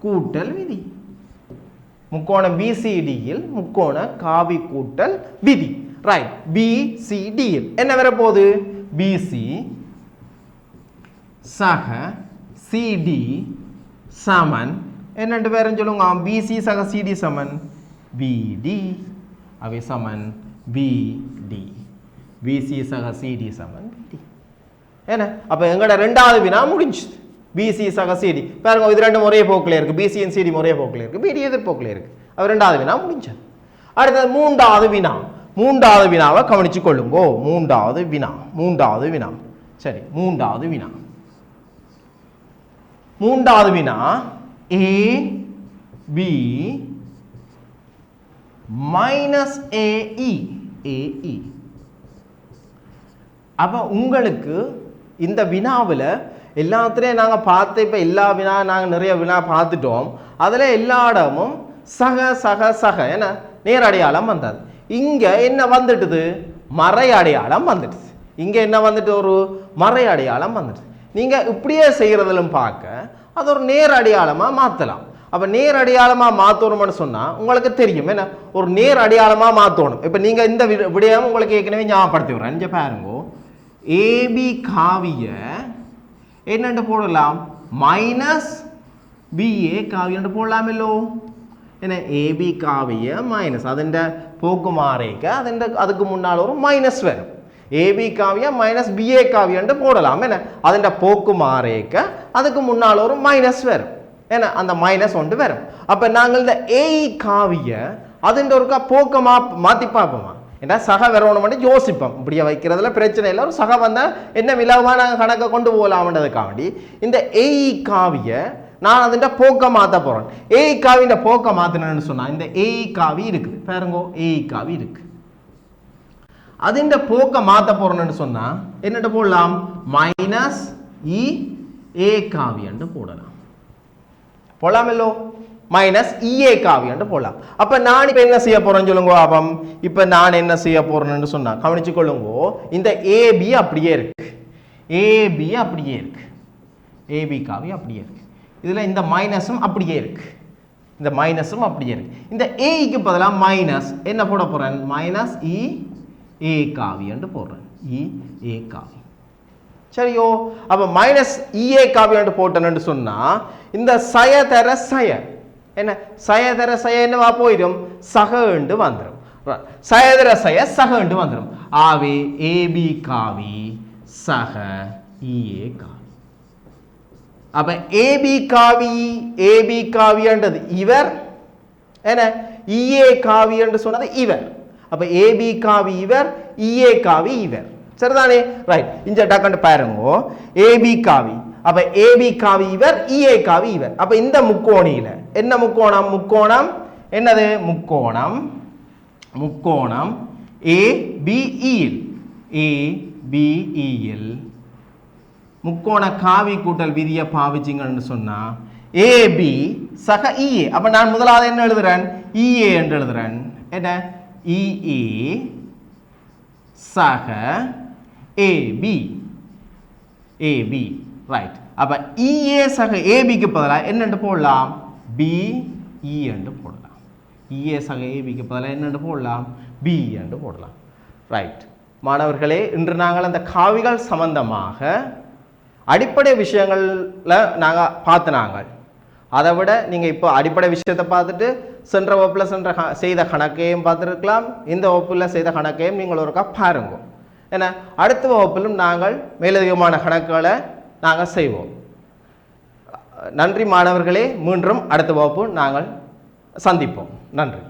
கூட்டல் விதி, முக்கோணம் பிசிடியில் முக்கோண காவி கூட்டல் விதி. ரைட், பிசிடியில் என்ன வர போகுது, பிசி சக சிடி சமன் என்னென்று பேரும் சொல்லுங்க, பிசி சக சிடி சமன் பிடி, அவை சமன் பிடி, பிசி சக சிடி சமன் பிடி. என்ன அப்ப எங்கட ரெண்டாவது வினா முடிஞ்சு, பிசி சக சிடி பாருங்க, இது ரெண்டும் ஒரே போக்கில் இருக்கு, பிசிஎன் சிடி ஒரே போக்கில் இருக்கு, பிடி எதிர்போக்கில் இருக்கு. அது ரெண்டாவது வினா முடிஞ்சது. அடுத்தது மூன்றாவது வினா, மூன்றாவது வினாவை கவனிச்சு கொள்ளுங்கோ. மூன்றாவது வினா, மூன்றாவது வினா. சரி, மூன்றாவது வினா, மூன்றாவது வினா ஏ பி மைனஸ் ஏஇ, ஏஇ அப்போ உங்களுக்கு இந்த வினாவில் எல்லாத்துலேயும் நாங்கள் பார்த்து இப்போ எல்லா வினா நாங்கள் நிறைய வினா பார்த்துட்டோம். அதில் எல்லா இடமும் சக சக சக என்ன நேர் அடையாளம் வந்தது. இங்கே என்ன வந்துட்டுது? மறை அடையாளம் வந்துடுது. இங்கே என்ன வந்துட்டு? ஒரு மறை அடையாளம் வந்துடுது. நீங்கள் இப்படியே செய்கிறதிலும் பார்க்க அது ஒரு நேர் அடையாளமாக மாற்றலாம். அப்போ நேர் அடையாளமாக மாற்றணும்னு சொன்னால் உங்களுக்கு தெரியும் என்ன ஒரு நேர் அடையாளமாக மாற்றணும். இப்போ நீங்கள் இந்த விடயம் உங்களுக்கு ஏற்கனவே ஞாபகப்படுத்தி விடுறேன். இங்கே பாருங்க, ஏபி காவிய என்னென்று போடலாம்? மைனஸ் பிஏ காவியன்று போடலாமல்லோ. என்ன ஏபி காவிய மைனஸ் അതിൻ്റെ போக்கு மாறேக்க அதுக்கு முன்னால் ஒரு மைனஸ் வரும். ஏபி காவிய மைனஸ் பிஏ காவியன்று போடலாம். என்ன അതിൻ്റെ போக்கு மாறேக்க அதுக்கு முன்னால் ஒரு மைனஸ் வரும். ஏன்னா அந்த மைனஸ் ஒன்று வரும். அப்போ நாங்கள் இந்த ஏஇ காவிய அதுன்ற ஒருக்கா போக்க மாற்றி பார்ப்போமா? ஏன்னா சக வரணும்னு யோசிப்போம். இப்படியே வைக்கிறதுல பிரச்சனை இல்லை. ஒரு சக வந்தால் என்ன விலகமாக நாங்கள் கணக்கை கொண்டு போகலாம்ன்றதுக்காண்டி இந்த ஏஇ காவிய நான் அதுன்ற போக்க மாற்ற போகிறேன். ஏஇ காவின்ற போக்க மாற்றினேன்னு சொன்னால் இந்த ஏஇ காவி இருக்குது பாருங்கோ, ஏஇ காவி இருக்கு. அதுன்ற போக்க மாற்ற போகிறேன்னு சொன்னால் என்னட்டு போடலாம்? மைனஸ் இ ஏ காவியன்று போடலாம். போடலாமல்லோ? மைனஸ் இஏ காவியன்று போடலாம். அப்போ நான் இப்போ என்ன செய்ய போகிறேன்னு சொல்லுங்க. அப்போ இப்போ நான் என்ன செய்ய போகிறேன்னு சொன்னால் கவனிச்சு கொள்ளுங்கோ. இந்த ஏபி அப்படியே இருக்கு, ஏபி அப்படியே இருக்கு, ஏபி காவி அப்படியே இருக்கு. இதில் இந்த மைனஸும் அப்படியே இருக்கு, இந்த மைனஸும் அப்படியே இருக்கு. இந்த ஏக்கு பதிலாக மைனஸ் என்ன போட போகிறேன்? மைனஸ் இ ஏ காவியன்று போடுறேன். இ ஏ காவி சரியோ? அப்போ மைனஸ் இஏ காவியன்று போட்டேன்னு சொன்னால் இந்த சய தர சய என்ன சயதர சய என்னவா போயிடும்? சகண்டு வந்துடும். சயதர சய சகண்டு வந்துடும். ஆவே ஏபி காவி சக இஏ காவி. அப்ப ஏபி காவின்றது இவர், என்ன இஏ காவி என்று சொன்னது இவர். அப்ப ஏபி காவி இவர், இஏ காவி இவர். சரிதானே? ரைட். இந்த டக்கண்டு பாருங்க, ஏபி காவி. அப்ப ஏபி காவி இவர், இஏ காவி இவர். அப்ப இந்த முக்கோணியில என்ன முக்கோணம்? முக்கோணம் என்னது? முக்கோணம் ஏபிஇல், ஏபிஇல் முக்கோண காவி கூட்டல் விதியை பாவிச்சிங்கன்னு சொன்னா ஏபி சக இஏ. அப்ப நான் முதலாவது என்ன எழுதுறேன்? இஏ என்று எழுதுறேன். என்ன? இஏ சக ஏபி, ஏபி. ரைட். அப்ப இஏ சக ஏபிக்கு பதிலாக என்னென்று போடலாம்? பிஇ என்று போடலாம். இஏ சக ஏபிக்கு பதிலாக என்னென்று போடலாம்? பி என்று போடலாம். ரைட். மாணவர்களே, இன்று நாங்கள் அந்த காவிகள் சம்பந்தமாக அடிப்படை விஷயங்களில் நாங்கள் பார்த்துனாங்க. அதை விட நீங்கள் இப்போ அடிப்படை விஷயத்தை பார்த்துட்டு சென்ற வகுப்பில் செய்த கணக்கையும் பார்த்துருக்கலாம். இந்த வகுப்பில் செய்த கணக்கையும் நீங்கள் ஒருக்கா பாருங்க. ஏன்னா அடுத்த வகுப்பிலும் நாங்கள் மேலதிகமான கணக்குகளை நாங்கள் செய்வோம். நன்றி மாணவர்களே. மீண்டும் அடுத்த வகுப்பு நாங்கள் சந்திப்போம். நன்றி.